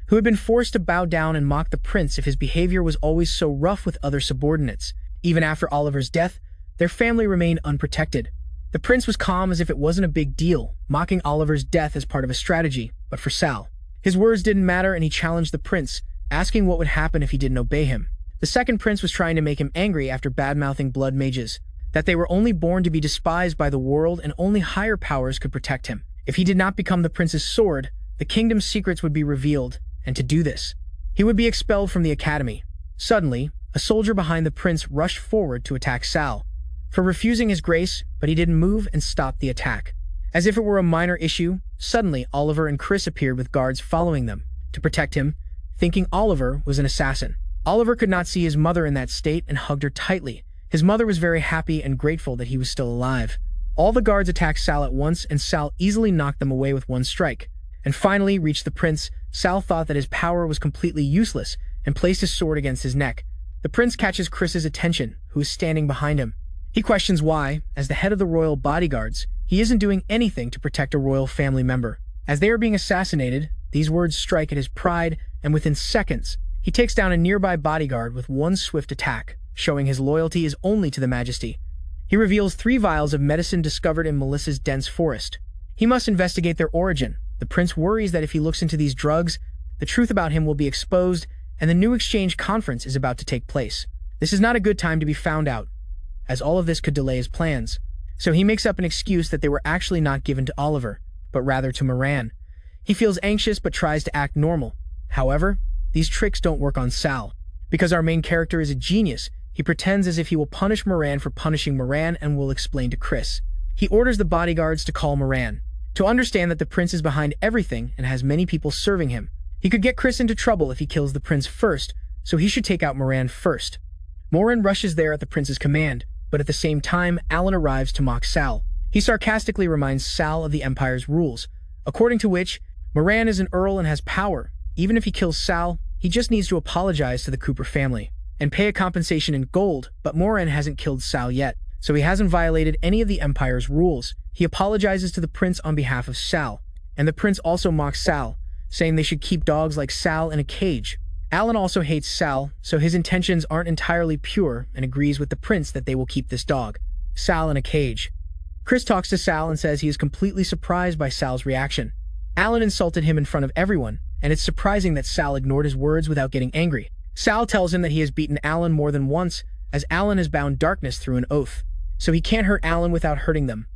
who had been forced to bow down and mock the prince if his behavior was always so rough with other subordinates. Even after Oliver's death, their family remained unprotected. The prince was calm as if it wasn't a big deal, mocking Oliver's death as part of a strategy, but for Sal, his words didn't matter and he challenged the prince, asking what would happen if he didn't obey him. The second prince was trying to make him angry after bad-mouthing blood mages, that they were only born to be despised by the world and only higher powers could protect him. If he did not become the prince's sword, the kingdom's secrets would be revealed, and to do this, he would be expelled from the academy. Suddenly, a soldier behind the prince rushed forward to attack Sal for refusing his grace, but he didn't move and stopped the attack. As if it were a minor issue, suddenly Oliver and Chris appeared with guards following them to protect him, thinking Oliver was an assassin. Oliver could not see his mother in that state and hugged her tightly. His mother was very happy and grateful that he was still alive. All the guards attacked Sal at once, and Sal easily knocked them away with one strike. And finally reached the prince. Sal thought that his power was completely useless and placed his sword against his neck. The prince catches Chris's attention, who is standing behind him. He questions why, as the head of the royal bodyguards, he isn't doing anything to protect a royal family member. As they are being assassinated, these words strike at his pride, and within seconds, he takes down a nearby bodyguard with one swift attack, showing his loyalty is only to the majesty. He reveals 3 vials of medicine discovered in Melissa's dense forest. He must investigate their origin. The prince worries that if he looks into these drugs, the truth about him will be exposed, and the new exchange conference is about to take place. This is not a good time to be found out, as all of this could delay his plans. So he makes up an excuse that they were actually not given to Oliver, but rather to Moran. He feels anxious but tries to act normal. However, these tricks don't work on Sal. Because our main character is a genius, he pretends as if he will punish Moran for punishing Moran and will explain to Chris. He orders the bodyguards to call Moran, to understand that the prince is behind everything and has many people serving him. He could get Chris into trouble if he kills the prince first, so he should take out Moran first. Moran rushes there at the prince's command, but at the same time, Allan arrives to mock Sal. He sarcastically reminds Sal of the Empire's rules, according to which, Moran is an earl and has power. Even if he kills Sal, he just needs to apologize to the Cooper family and pay a compensation in gold, but Moran hasn't killed Sal yet, so he hasn't violated any of the Empire's rules. He apologizes to the prince on behalf of Sal, and the prince also mocks Sal, saying they should keep dogs like Sal in a cage. Allan also hates Sal, so his intentions aren't entirely pure and agrees with the prince that they will keep this dog, Sal, in a cage. Chris talks to Sal and says he is completely surprised by Sal's reaction. Allan insulted him in front of everyone, and it's surprising that Sal ignored his words without getting angry. Sal tells him that he has beaten Allan more than once, as Allan has bound darkness through an oath, so he can't hurt Allan without hurting them.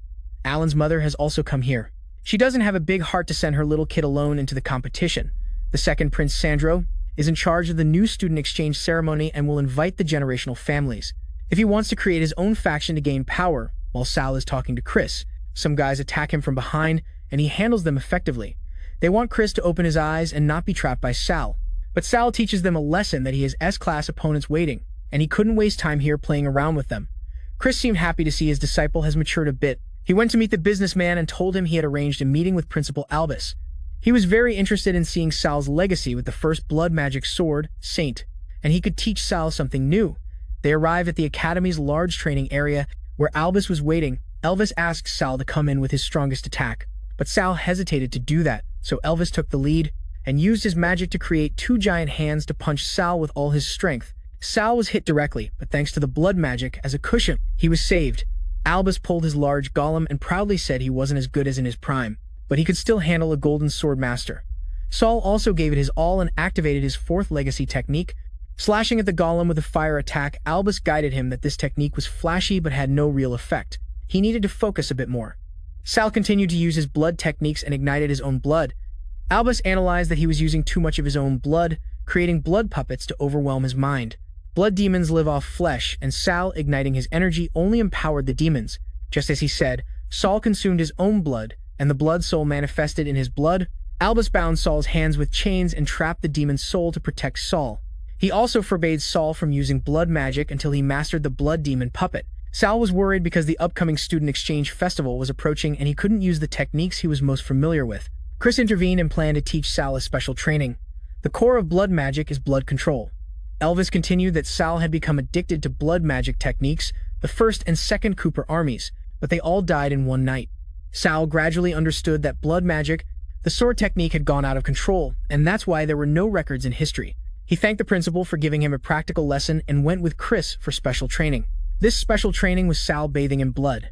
Allan's mother has also come here. She doesn't have a big heart to send her little kid alone into the competition. The second prince, Sandro, is in charge of the new student exchange ceremony and will invite the generational families. If he wants to create his own faction to gain power, while Sal is talking to Chris, some guys attack him from behind, and he handles them effectively. They want Chris to open his eyes and not be trapped by Sal. But Sal teaches them a lesson that he has S-class opponents waiting, and he couldn't waste time here playing around with them. Chris seemed happy to see his disciple has matured a bit. He went to meet the businessman and told him he had arranged a meeting with Principal Albus. He was very interested in seeing Sal's legacy with the first blood magic sword, Saint, and he could teach Sal something new. They arrived at the Academy's large training area where Albus was waiting. Elvis asked Sal to come in with his strongest attack, but Sal hesitated to do that, so Elvis took the lead and used his magic to create two giant hands to punch Sal with all his strength. Sal was hit directly, but thanks to the blood magic as a cushion, he was saved. Albus pulled his large golem and proudly said he wasn't as good as in his prime, but he could still handle a golden sword master. Sal also gave it his all and activated his fourth legacy technique, slashing at the golem with a fire attack. Albus guided him that this technique was flashy but had no real effect. He needed to focus a bit more. Sal continued to use his blood techniques and ignited his own blood. Albus analyzed that he was using too much of his own blood, creating blood puppets to overwhelm his mind. Blood demons live off flesh, and Sal, igniting his energy, only empowered the demons. Just as he said, Sal consumed his own blood, and the blood soul manifested in his blood. Albus bound Sal's hands with chains and trapped the demon soul to protect Sal. He also forbade Sal from using blood magic until he mastered the blood demon puppet. Sal was worried because the upcoming student exchange festival was approaching and he couldn't use the techniques he was most familiar with. Chris intervened and planned to teach Sal a special training. The core of blood magic is blood control. Elvis continued that Sal had become addicted to blood magic techniques, the first and second Cooper armies, but they all died in one night. Sal gradually understood that blood magic, the sword technique, had gone out of control, and that's why there were no records in history. He thanked the principal for giving him a practical lesson and went with Chris for special training. This special training was Sal bathing in blood.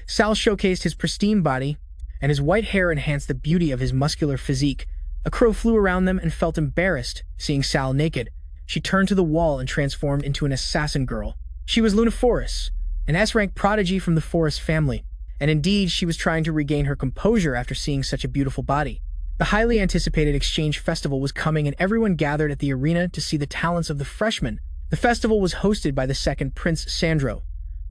Sal showcased his pristine body, and his white hair enhanced the beauty of his muscular physique. A crow flew around them and felt embarrassed, seeing Sal naked. She turned to the wall and transformed into an assassin girl. She was Luna Forest, an S-rank prodigy from the Forest family, and indeed she was trying to regain her composure after seeing such a beautiful body. The highly anticipated exchange festival was coming and everyone gathered at the arena to see the talents of the freshmen. The festival was hosted by the second Prince Sandro.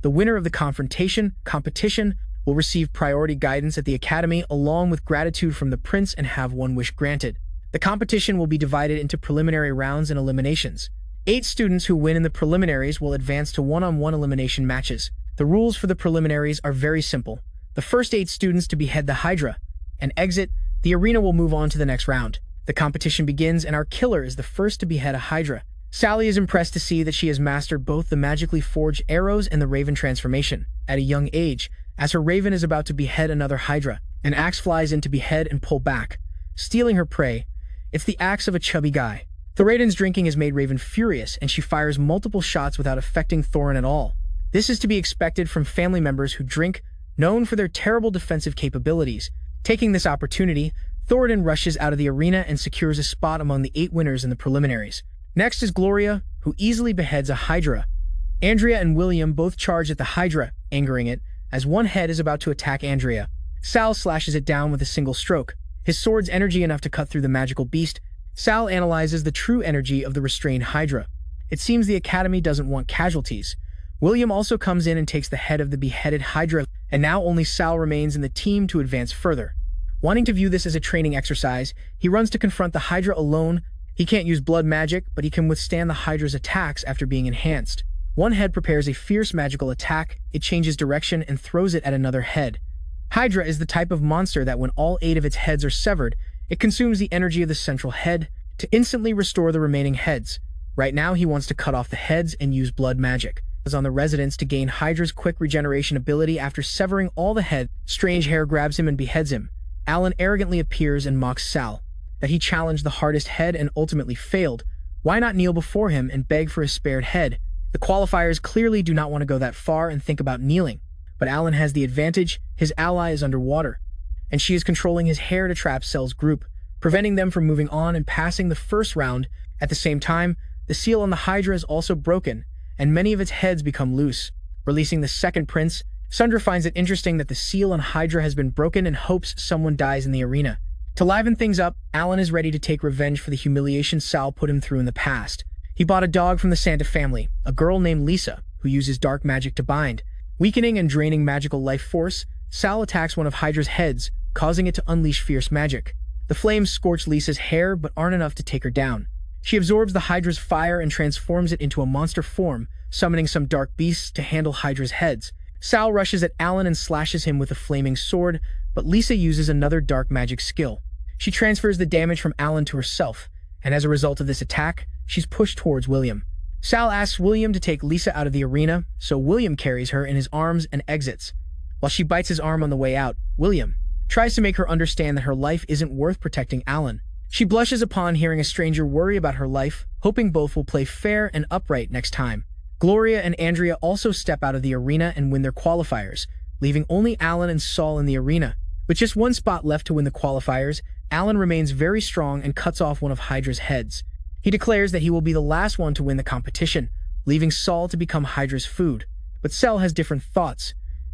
The winner of the Confrontation competition will receive priority guidance at the Academy along with gratitude from the Prince and have one wish granted. The competition will be divided into preliminary rounds and eliminations. 8 students who win in the preliminaries will advance to one-on-one elimination matches. The rules for the preliminaries are very simple. The first 8 students to behead the Hydra and exit the arena will move on to the next round. The competition begins and our killer is the first to behead a Hydra. Sally is impressed to see that she has mastered both the magically forged arrows and the raven transformation. At a young age, as her raven is about to behead another Hydra, an axe flies in to behead and pull back, stealing her prey. It's the axe of a chubby guy. The Raiden's drinking has made Raven furious, and she fires multiple shots without affecting Thorin at all. This is to be expected from family members who drink, known for their terrible defensive capabilities. Taking this opportunity, Thorin rushes out of the arena and secures a spot among the 8 winners in the preliminaries. Next is Gloria, who easily beheads a Hydra. Andrea and William both charge at the Hydra, angering it, as one head is about to attack Andrea. Sal slashes it down with a single stroke. His sword's energy enough to cut through the magical beast. Sal analyzes the true energy of the restrained Hydra. It seems the Academy doesn't want casualties. William also comes in and takes the head of the beheaded Hydra, and now only Sal remains in the team to advance further. Wanting to view this as a training exercise, he runs to confront the Hydra alone. He can't use blood magic, but he can withstand the Hydra's attacks after being enhanced. One head prepares a fierce magical attack, it changes direction and throws it at another head. Hydra is the type of monster that when all 8 of its heads are severed, it consumes the energy of the central head to instantly restore the remaining heads. Right now he wants to cut off the heads and use blood magic. Is on the residents to gain Hydra's quick regeneration ability after severing all the heads. Strange Hair grabs him and beheads him. Allan arrogantly appears and mocks Sal that he challenged the hardest head and ultimately failed. Why not kneel before him and beg for his spared head? The Qualifiers clearly do not want to go that far and think about kneeling, but Allan has the advantage. His ally is underwater, and she is controlling his hair to trap Sal's group, preventing them from moving on and passing the first round. At the same time, the seal on the Hydra is also broken, and many of its heads become loose, releasing the second prince. Sundra finds it interesting that the seal on Hydra has been broken and hopes someone dies in the arena. To liven things up, Allan is ready to take revenge for the humiliation Sal put him through in the past. He bought a dog from the Santa family, a girl named Lisa, who uses dark magic to bind. Weakening and draining magical life force, Sal attacks one of Hydra's heads, causing it to unleash fierce magic. The flames scorch Lisa's hair but aren't enough to take her down. She absorbs the Hydra's fire and transforms it into a monster form, summoning some dark beasts to handle Hydra's heads. Sal rushes at Allan and slashes him with a flaming sword, but Lisa uses another dark magic skill. She transfers the damage from Allan to herself, and as a result of this attack, she's pushed towards William. Sal asks William to take Lisa out of the arena, so William carries her in his arms and exits. While she bites his arm on the way out, William tries to make her understand that her life isn't worth protecting Allan. She blushes upon hearing a stranger worry about her life, hoping both will play fair and upright next time. Gloria and Andrea also step out of the arena and win their qualifiers, leaving only Allan and Sal in the arena. With just one spot left to win the qualifiers, Allan remains very strong and cuts off one of Hydra's heads. He declares that he will be the last one to win the competition, leaving Sal to become Hydra's food. But Sal has different thoughts.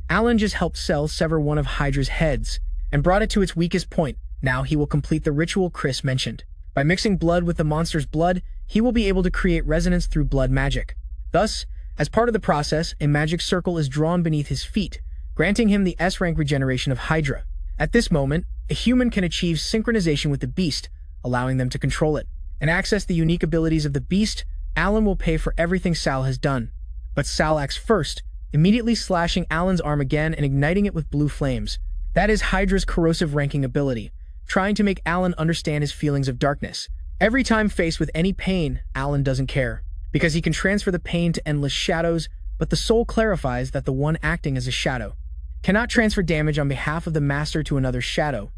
Allan just helped Sal sever one of Hydra's heads and brought it to its weakest point. Now he will complete the ritual Chris mentioned. By mixing blood with the monster's blood, he will be able to create resonance through blood magic. Thus, as part of the process, a magic circle is drawn beneath his feet, granting him the S-rank regeneration of Hydra. At this moment, a human can achieve synchronization with the beast, allowing them to control it. And access the unique abilities of the beast, Allan will pay for everything Sal has done. But Sal acts first, immediately slashing Allan's arm again and igniting it with blue flames. That is Hydra's corrosive ranking ability, trying to make Allan understand his feelings of darkness. Every time faced with any pain, Allan doesn't care, because he can transfer the pain to endless shadows, but the soul clarifies that the one acting as a shadow cannot transfer damage on behalf of the master to another shadow.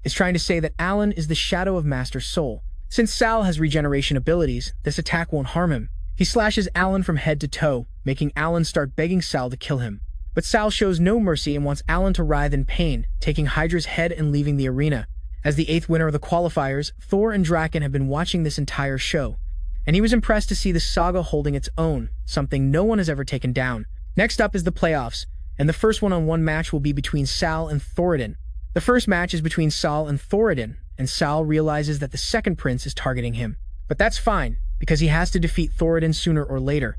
It's trying to say that Allan is the shadow of Master's soul. Since Sal has regeneration abilities, this attack won't harm him. He slashes Allan from head to toe, making Allan start begging Sal to kill him. But Sal shows no mercy and wants Allan to writhe in pain, taking Hydra's head and leaving the arena. As the 8th winner of the qualifiers, Thor and Draken have been watching this entire show, and he was impressed to see the saga holding its own, something no one has ever taken down. Next up is the playoffs, and the first one-on-one match will be between Sal and Thoradin. The first match is between Sal and Thoradin, and Sal realizes that the second prince is targeting him. But that's fine, because he has to defeat Thoradin sooner or later.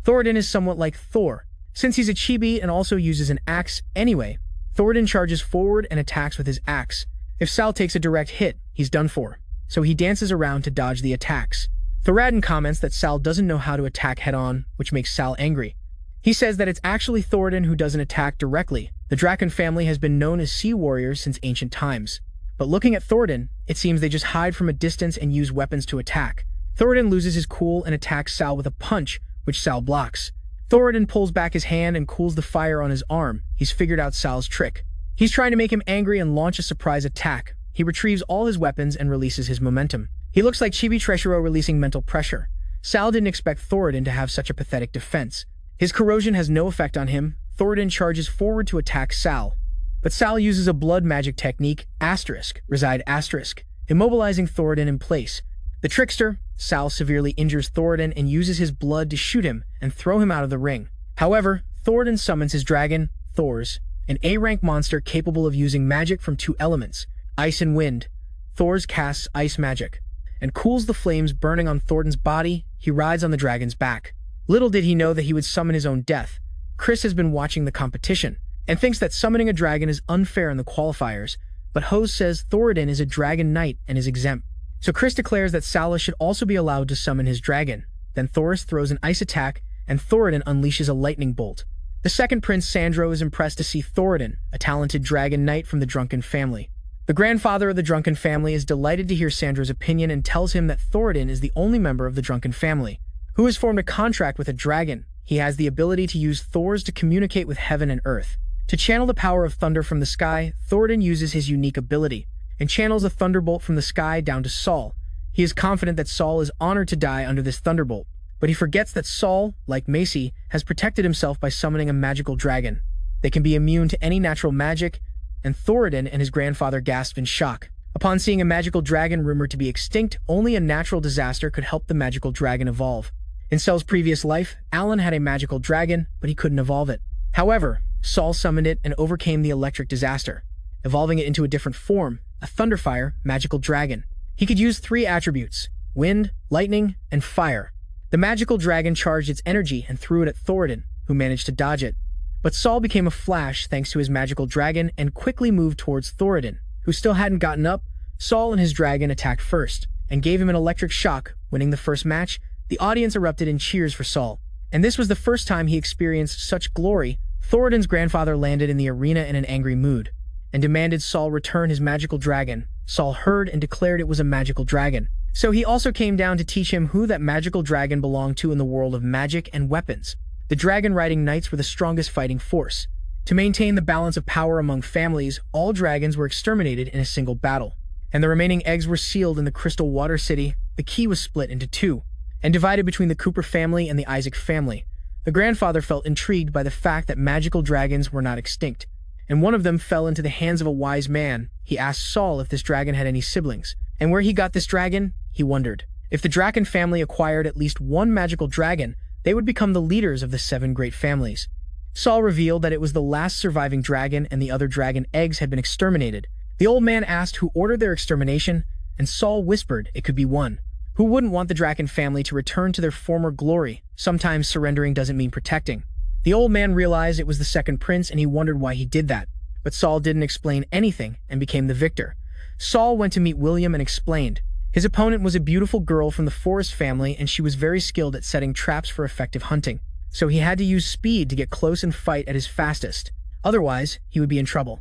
Thoradin is somewhat like Thor. Since he's a chibi and also uses an axe anyway, Thoradin charges forward and attacks with his axe. If Sal takes a direct hit, he's done for, so he dances around to dodge the attacks. Thoradin comments that Sal doesn't know how to attack head-on, which makes Sal angry. He says that it's actually Thoradin who doesn't attack directly. The Draken family has been known as sea warriors since ancient times. But looking at Thoradin, it seems they just hide from a distance and use weapons to attack. Thoradin loses his cool and attacks Sal with a punch, which Sal blocks. Thoradin pulls back his hand and cools the fire on his arm. He's figured out Sal's trick. He's trying to make him angry and launch a surprise attack. He retrieves all his weapons and releases his momentum. He looks like Chibi Treshiro releasing mental pressure. Sal didn't expect Thoradin to have such a pathetic defense. His corrosion has no effect on him. Thoradin charges forward to attack Sal. But Sal uses a blood magic technique, reside, immobilizing Thoradin in place. The trickster, Sal severely injures Thoradin and uses his blood to shoot him and throw him out of the ring. However, Thoradin summons his dragon, Thors, an A-rank monster capable of using magic from 2 elements, ice and wind. Thors casts ice magic and cools the flames burning on Thoradin's body. He rides on the dragon's back. Little did he know that he would summon his own death. Chris has been watching the competition and thinks that summoning a dragon is unfair in the qualifiers, but Hose says Thoradin is a dragon knight and is exempt. So Chris declares that Sala should also be allowed to summon his dragon. Then Thoris throws an ice attack, and Thoradin unleashes a lightning bolt. The second prince, Sandro, is impressed to see Thoradin, a talented dragon knight from the Drunken family. The grandfather of the Drunken family is delighted to hear Sandro's opinion and tells him that Thoradin is the only member of the Drunken family who has formed a contract with a dragon. He has the ability to use Thors to communicate with heaven and earth. To channel the power of thunder from the sky, Thoradin uses his unique ability and channels a thunderbolt from the sky down to Sal. He is confident that Sal is honored to die under this thunderbolt, but he forgets that Sal, like Macy, has protected himself by summoning a magical dragon. They can be immune to any natural magic, and Thoradin and his grandfather gasp in shock. Upon seeing a magical dragon rumored to be extinct, only a natural disaster could help the magical dragon evolve. In Sal's previous life, Allan had a magical dragon, but he couldn't evolve it. However, Sal summoned it and overcame the electric disaster, evolving it into a different form, a Thunderfire magical dragon. He could use 3 attributes: wind, lightning, and fire. The magical dragon charged its energy and threw it at Thoradin, who managed to dodge it. But Sal became a flash thanks to his magical dragon and quickly moved towards Thoradin, who still hadn't gotten up. Sal and his dragon attacked first and gave him an electric shock, winning the first match. The audience erupted in cheers for Sal, and this was the first time he experienced such glory. Thoradin's grandfather landed in the arena in an angry mood and demanded Sal return his magical dragon. Sal heard and declared it was a magical dragon. So he also came down to teach him who that magical dragon belonged to in the world of magic and weapons. The dragon-riding knights were the strongest fighting force. To maintain the balance of power among families, all dragons were exterminated in a single battle, and the remaining eggs were sealed in the Crystal Water City. The key was split into two, and divided between the Cooper family and the Isaac family. The grandfather felt intrigued by the fact that magical dragons were not extinct, and one of them fell into the hands of a wise man. He asked Sal if this dragon had any siblings, and where he got this dragon, he wondered. If the Draken family acquired at least one magical dragon, they would become the leaders of the 7 great families. Sal revealed that it was the last surviving dragon and the other dragon eggs had been exterminated. The old man asked who ordered their extermination, and Sal whispered it could be one. Who wouldn't want the Draken family to return to their former glory? Sometimes surrendering doesn't mean protecting. The old man realized it was the second prince and he wondered why he did that. But Sal didn't explain anything and became the victor. Sal went to meet William and explained. His opponent was a beautiful girl from the Forest family and she was very skilled at setting traps for effective hunting. So he had to use speed to get close and fight at his fastest. Otherwise, he would be in trouble.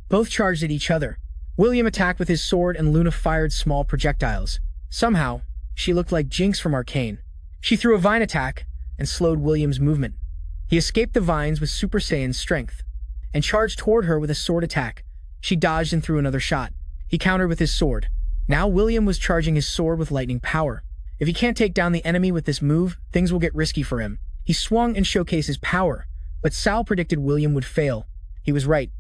Both charged at each other. William attacked with his sword and Luna fired small projectiles. Somehow, she looked like Jinx from Arcane. She threw a vine attack and slowed William's movement. He escaped the vines with Super Saiyan strength and charged toward her with a sword attack. She dodged and threw another shot. He countered with his sword. Now William was charging his sword with lightning power. If he can't take down the enemy with this move, things will get risky for him. He swung and showcased his power, but Sal predicted William would fail. He was right.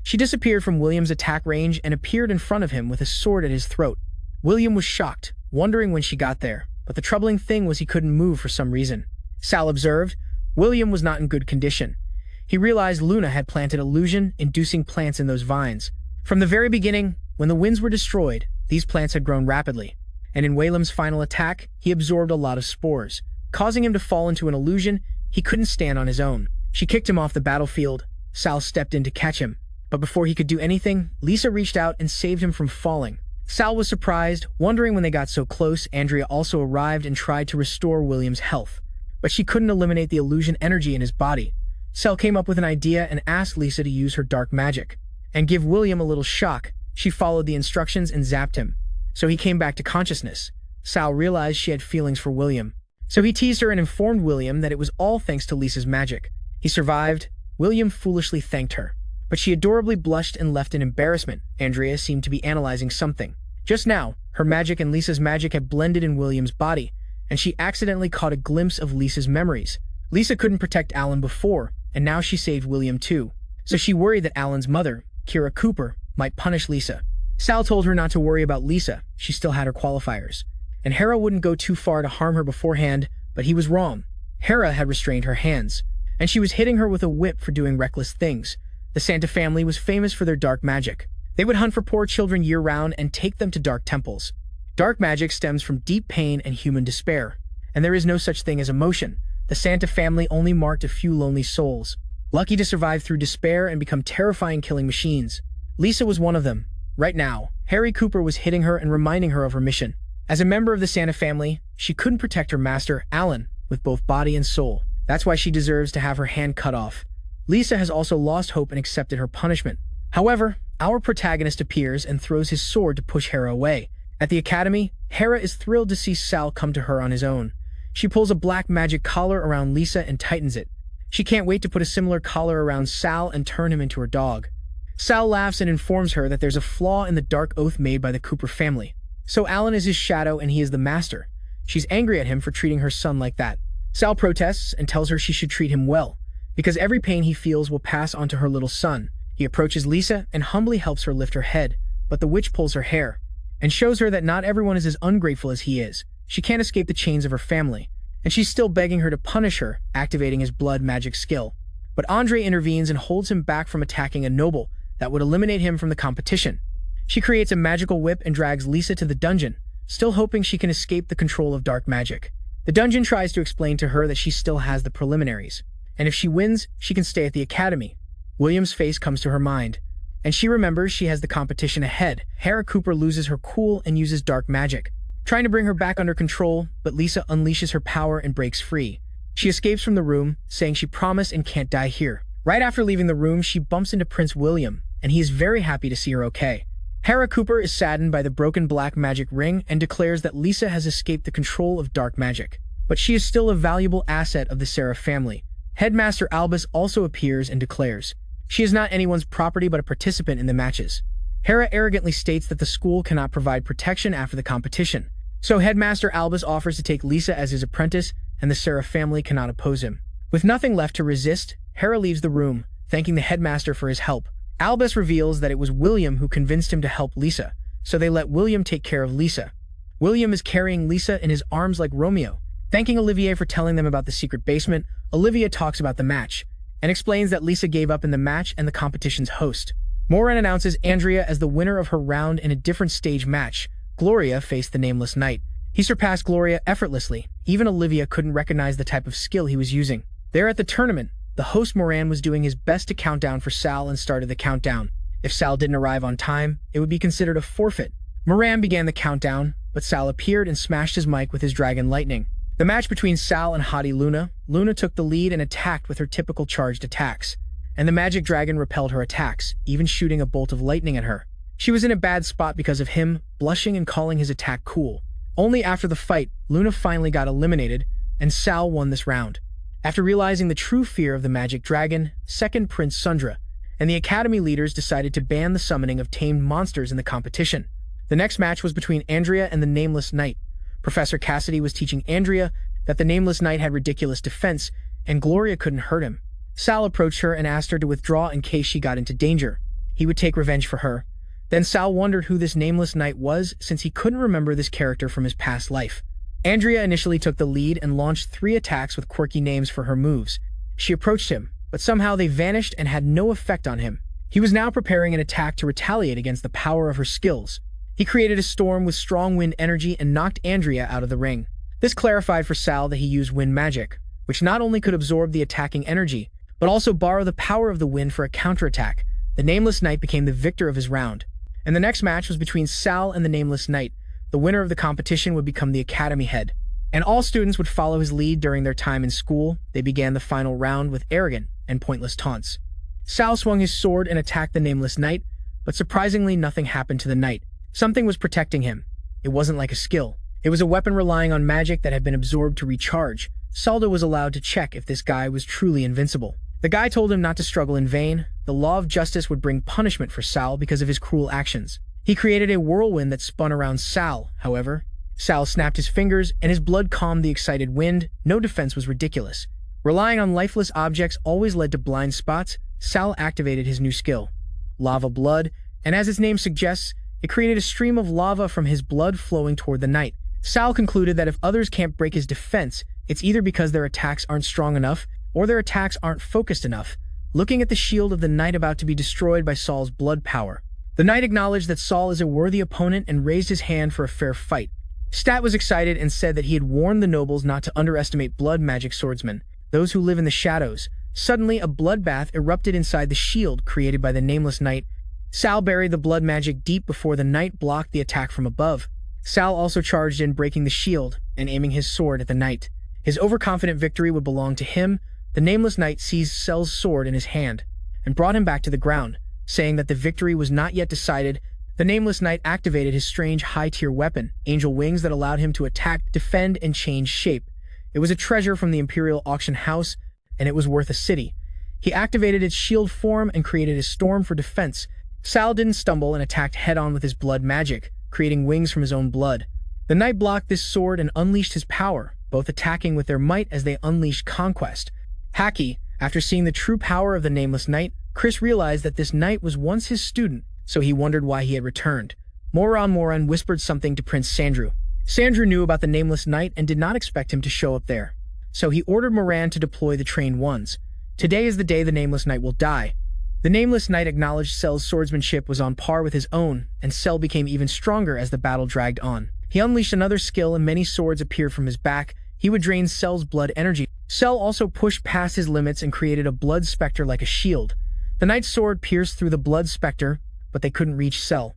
She disappeared from William's attack range and appeared in front of him with a sword at his throat. William was shocked, wondering when she got there, but the troubling thing was he couldn't move for some reason. Sal observed, William was not in good condition. He realized Luna had planted illusion-inducing plants in those vines. From the very beginning, when the winds were destroyed, these plants had grown rapidly, and in William's final attack, he absorbed a lot of spores, causing him to fall into an illusion he couldn't stand on his own. She kicked him off the battlefield. Sal stepped in to catch him, but before he could do anything, Lisa reached out and saved him from falling. Sal was surprised, wondering when they got so close. Andrea also arrived and tried to restore William's health, but she couldn't eliminate the illusion energy in his body. Sal came up with an idea and asked Lisa to use her dark magic and give William a little shock. She followed the instructions and zapped him, so he came back to consciousness. Sal realized she had feelings for William, so he teased her and informed William that it was all thanks to Lisa's magic. He survived. William foolishly thanked her, but she adorably blushed and left in embarrassment. Andrea seemed to be analyzing something. Just now, her magic and Lisa's magic had blended in William's body, and she accidentally caught a glimpse of Lisa's memories. Lisa couldn't protect Allan before, and now she saved William too. So she worried that Allan's mother, Kira Cooper, might punish Lisa. Sal told her not to worry about Lisa. She still had her qualifiers, and Hera wouldn't go too far to harm her beforehand, but he was wrong. Hera had restrained her hands, and she was hitting her with a whip for doing reckless things. The Santa family was famous for their dark magic. They would hunt for poor children year-round and take them to dark temples. Dark magic stems from deep pain and human despair, and there is no such thing as emotion. The Santa family only marked a few lonely souls, lucky to survive through despair and become terrifying killing machines. Lisa was one of them. Right now, Harry Cooper was hitting her and reminding her of her mission. As a member of the Santa family, she couldn't protect her master, Allan, with both body and soul. That's why she deserves to have her hand cut off. Lisa has also lost hope and accepted her punishment. However, our protagonist appears and throws his sword to push Hera away. At the academy, Hera is thrilled to see Sal come to her on his own. She pulls a black magic collar around Lisa and tightens it. She can't wait to put a similar collar around Sal and turn him into her dog. Sal laughs and informs her that there's a flaw in the dark oath made by the Cooper family. So Allan is his shadow and he is the master. She's angry at him for treating her son like that. Sal protests and tells her she should treat him well, because every pain he feels will pass on to her little son. He approaches Lisa and humbly helps her lift her head, but the witch pulls her hair and shows her that not everyone is as ungrateful as he is. She can't escape the chains of her family, and she's still begging her to punish her, activating his blood magic skill. But Andre intervenes and holds him back from attacking a noble that would eliminate him from the competition. She creates a magical whip and drags Lisa to the dungeon, still hoping she can escape the control of dark magic. The dungeon tries to explain to her that she still has the preliminaries, and if she wins, she can stay at the academy. William's face comes to her mind, and she remembers she has the competition ahead. Hera Cooper loses her cool and uses dark magic, trying to bring her back under control, but Lisa unleashes her power and breaks free. She escapes from the room, saying she promised and can't die here. Right after leaving the room, she bumps into Prince William, and he is very happy to see her okay. Sal Cooper is saddened by the broken black magic ring and declares that Lisa has escaped the control of dark magic. But she is still a valuable asset of the Seraph family. Headmaster Albus also appears and declares, she is not anyone's property but a participant in the matches. Hera arrogantly states that the school cannot provide protection after the competition. So Headmaster Albus offers to take Lisa as his apprentice, and the Seraph family cannot oppose him. With nothing left to resist, Hera leaves the room, thanking the headmaster for his help. Albus reveals that it was William who convinced him to help Lisa, so they let William take care of Lisa. William is carrying Lisa in his arms like Romeo. Thanking Olivier for telling them about the secret basement, Olivia talks about the match, and explains that Lisa gave up in the match and the competition's host. Moran announces Andrea as the winner of her round in a different stage match. Gloria faced the Nameless Knight. He surpassed Gloria effortlessly. Even Olivia couldn't recognize the type of skill he was using. There at the tournament, the host Moran was doing his best to count down for Sal and started the countdown. If Sal didn't arrive on time, it would be considered a forfeit. Moran began the countdown, but Sal appeared and smashed his mic with his dragon lightning. The match between Sal and Hottie Luna. Luna took the lead and attacked with her typical charged attacks, and the magic dragon repelled her attacks, even shooting a bolt of lightning at her. She was in a bad spot because of him, blushing and calling his attack cool. Only after the fight, Luna finally got eliminated, and Sal won this round. After realizing the true fear of the magic dragon, second Prince Sundra, and the academy leaders decided to ban the summoning of tamed monsters in the competition. The next match was between Andrea and the Nameless Knight. Professor Cassidy was teaching Andrea that the Nameless Knight had ridiculous defense, and Gloria couldn't hurt him. Sal approached her and asked her to withdraw in case she got into danger. He would take revenge for her. Then Sal wondered who this Nameless Knight was, since he couldn't remember this character from his past life. Andrea initially took the lead and launched 3 attacks with quirky names for her moves. She approached him, but somehow they vanished and had no effect on him. He was now preparing an attack to retaliate against the power of her skills. He created a storm with strong wind energy and knocked Andrea out of the ring. This clarified for Sal that he used wind magic, which not only could absorb the attacking energy, but also borrow the power of the wind for a counterattack. The Nameless Knight became the victor of his round. And the next match was between Sal and the Nameless Knight. The winner of the competition would become the academy head, and all students would follow his lead during their time in school. They began the final round with arrogant and pointless taunts. Sal swung his sword and attacked the Nameless Knight, but surprisingly nothing happened to the knight. Something was protecting him. It wasn't like a skill. It was a weapon relying on magic that had been absorbed to recharge. Saldo was allowed to check if this guy was truly invincible. The guy told him not to struggle in vain. The law of justice would bring punishment for Sal because of his cruel actions. He created a whirlwind that spun around Sal, however. Sal snapped his fingers, and his blood calmed the excited wind. No defense was ridiculous. Relying on lifeless objects always led to blind spots. Sal activated his new skill, Lava Blood, and as its name suggests, it created a stream of lava from his blood flowing toward the knight. Sal concluded that if others can't break his defense, it's either because their attacks aren't strong enough, or their attacks aren't focused enough. Looking at the shield of the knight about to be destroyed by Sal's blood power, the knight acknowledged that Sal is a worthy opponent and raised his hand for a fair fight. Stat was excited and said that he had warned the nobles not to underestimate blood magic swordsmen, those who live in the shadows. Suddenly, a bloodbath erupted inside the shield created by the Nameless Knight. Sal buried the blood magic deep before the knight blocked the attack from above. Sal also charged in, breaking the shield and aiming his sword at the knight. His overconfident victory would belong to him. The Nameless Knight seized Sal's sword in his hand and brought him back to the ground, saying that the victory was not yet decided. The Nameless Knight activated his strange high-tier weapon, Angel Wings, that allowed him to attack, defend, and change shape. It was a treasure from the Imperial Auction House, and it was worth a city. He activated its shield form and created a storm for defense. Sal didn't stumble and attacked head-on with his blood magic, creating wings from his own blood. The knight blocked this sword and unleashed his power, both attacking with their might as they unleashed conquest. Hacky, after seeing the true power of the Nameless Knight, Chris realized that this knight was once his student, so he wondered why he had returned. Moran whispered something to Prince Sandrew. Sandrew knew about the Nameless Knight and did not expect him to show up there, so he ordered Moran to deploy the trained ones. Today is the day the Nameless Knight will die. The Nameless Knight acknowledged Sal's swordsmanship was on par with his own, and Sal became even stronger as the battle dragged on. He unleashed another skill and many swords appeared from his back. He would drain Sal's blood energy. Sal also pushed past his limits and created a blood specter like a shield. The knight's sword pierced through the blood specter, but they couldn't reach Sal.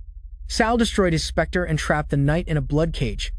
Sal destroyed his specter and trapped the knight in a blood cage.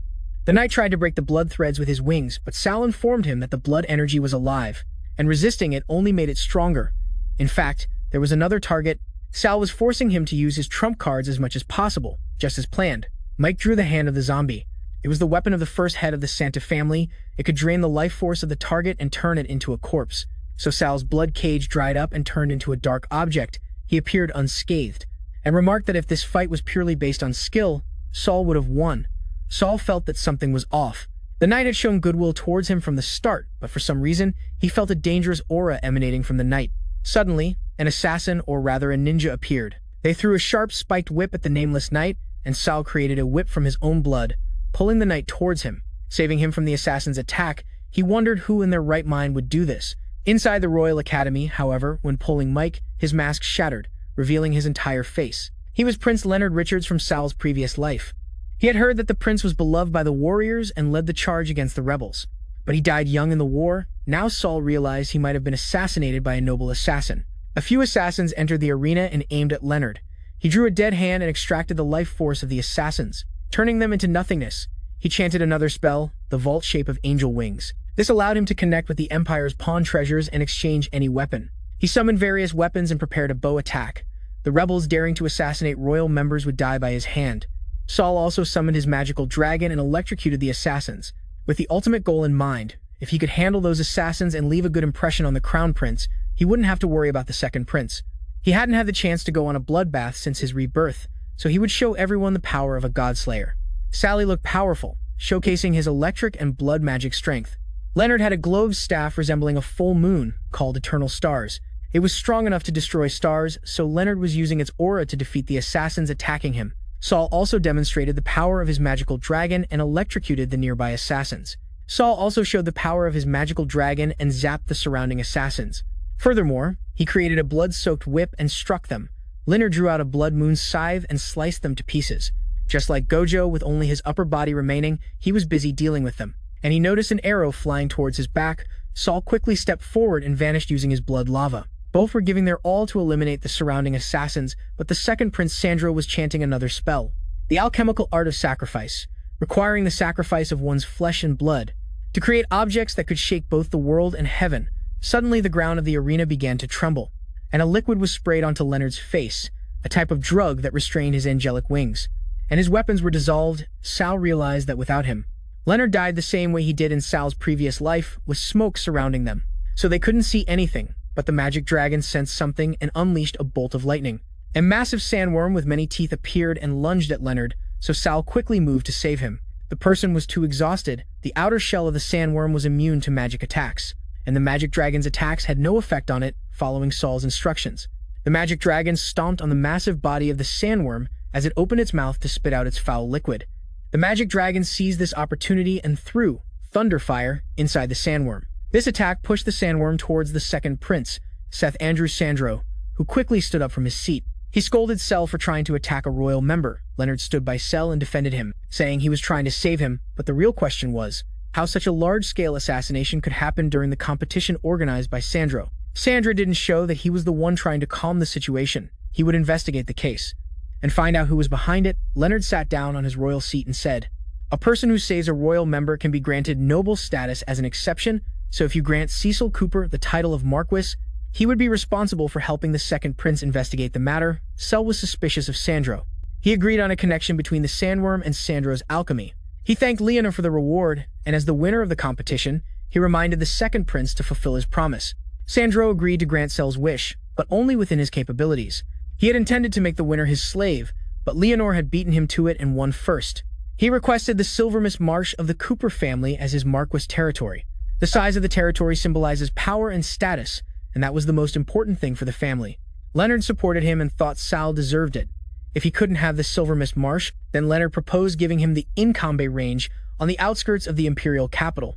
The knight tried to break the blood threads with his wings, but Sal informed him that the blood energy was alive, and resisting it only made it stronger. In fact, there was another target. Sal was forcing him to use his trump cards as much as possible, just as planned. Mike drew the hand of the zombie. It was the weapon of the first head of the Santa family. It could drain the life force of the target and turn it into a corpse. So Sal's blood cage dried up and turned into a dark object. He appeared unscathed, and remarked that if this fight was purely based on skill, Sal would have won. Sal felt that something was off. The knight had shown goodwill towards him from the start, but for some reason, he felt a dangerous aura emanating from the knight. Suddenly, an assassin, or rather a ninja, appeared. They threw a sharp, spiked whip at the nameless knight, and Sal created a whip from his own blood, pulling the knight towards him. Saving him from the assassin's attack, he wondered who in their right mind would do this. Inside the Royal Academy, however, when pulling Mike, his mask shattered, revealing his entire face. He was Prince Leonard Richards from Sal's previous life. He had heard that the prince was beloved by the warriors and led the charge against the rebels. But he died young in the war. Now Sal realized he might have been assassinated by a noble assassin. A few assassins entered the arena and aimed at Leonard. He drew a dead hand and extracted the life force of the assassins, turning them into nothingness. He chanted another spell, the vault shape of angel wings. This allowed him to connect with the Empire's pawn treasures and exchange any weapon. He summoned various weapons and prepared a bow attack. The rebels daring to assassinate royal members would die by his hand. Sal also summoned his magical dragon and electrocuted the assassins, with the ultimate goal in mind. If he could handle those assassins and leave a good impression on the crown prince, he wouldn't have to worry about the second prince. He hadn't had the chance to go on a bloodbath since his rebirth, so he would show everyone the power of a godslayer. Sally looked powerful, showcasing his electric and blood magic strength. Leonard had a glowed staff resembling a full moon, called Eternal Stars. It was strong enough to destroy stars, so Leonard was using its aura to defeat the assassins attacking him. Sal also demonstrated the power of his magical dragon and electrocuted the nearby assassins. Sal also showed the power of his magical dragon and zapped the surrounding assassins. Furthermore, he created a blood-soaked whip and struck them. Leonard drew out a blood moon scythe and sliced them to pieces. Just like Gojo, with only his upper body remaining, he was busy dealing with them. And he noticed an arrow flying towards his back. Sal quickly stepped forward and vanished using his blood lava. Both were giving their all to eliminate the surrounding assassins, but the second Prince Sandro was chanting another spell. The alchemical art of sacrifice, requiring the sacrifice of one's flesh and blood, to create objects that could shake both the world and heaven. Suddenly the ground of the arena began to tremble, and a liquid was sprayed onto Leonard's face, a type of drug that restrained his angelic wings. And his weapons were dissolved. Sal realized that without him, Leonard died the same way he did in Sal's previous life, with smoke surrounding them. So they couldn't see anything, but the magic dragon sensed something and unleashed a bolt of lightning. A massive sandworm with many teeth appeared and lunged at Leonard, so Sal quickly moved to save him. The person was too exhausted. The outer shell of the sandworm was immune to magic attacks, and the magic dragon's attacks had no effect on it, following Sal's instructions. The magic dragon stomped on the massive body of the sandworm as it opened its mouth to spit out its foul liquid. The magic dragon seized this opportunity and threw Thunderfire inside the sandworm. This attack pushed the sandworm towards the second prince, Seth Andrew Sandro, who quickly stood up from his seat. He scolded Sel for trying to attack a royal member. Leonard stood by Sel and defended him, saying he was trying to save him, but the real question was how such a large-scale assassination could happen during the competition organized by Sandro. Sandra didn't show that he was the one trying to calm the situation. He would investigate the case and find out who was behind it. Leonard sat down on his royal seat and said, "A person who saves a royal member can be granted noble status as an exception, so if you grant Sal Cooper the title of Marquis, he would be responsible for helping the second prince investigate the matter." Sel was suspicious of Sandro. He agreed on a connection between the sandworm and Sandro's alchemy. He thanked Leonard for the reward, and as the winner of the competition, he reminded the second prince to fulfill his promise. Sandro agreed to grant Sel's wish, but only within his capabilities. He had intended to make the winner his slave, but Leonor had beaten him to it and won first. He requested the Silvermist Marsh of the Cooper family as his Marquis territory. The size of the territory symbolizes power and status, and that was the most important thing for the family. Leonard supported him and thought Sal deserved it. If he couldn't have the Silvermist Marsh, then Leonard proposed giving him the Incombe Range on the outskirts of the imperial capital.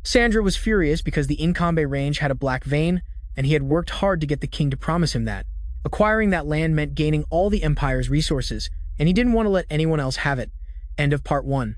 Sandra was furious because the Incombe Range had a black vein, and he had worked hard to get the king to promise him that. Acquiring that land meant gaining all the empire's resources, and he didn't want to let anyone else have it. End of Part 1.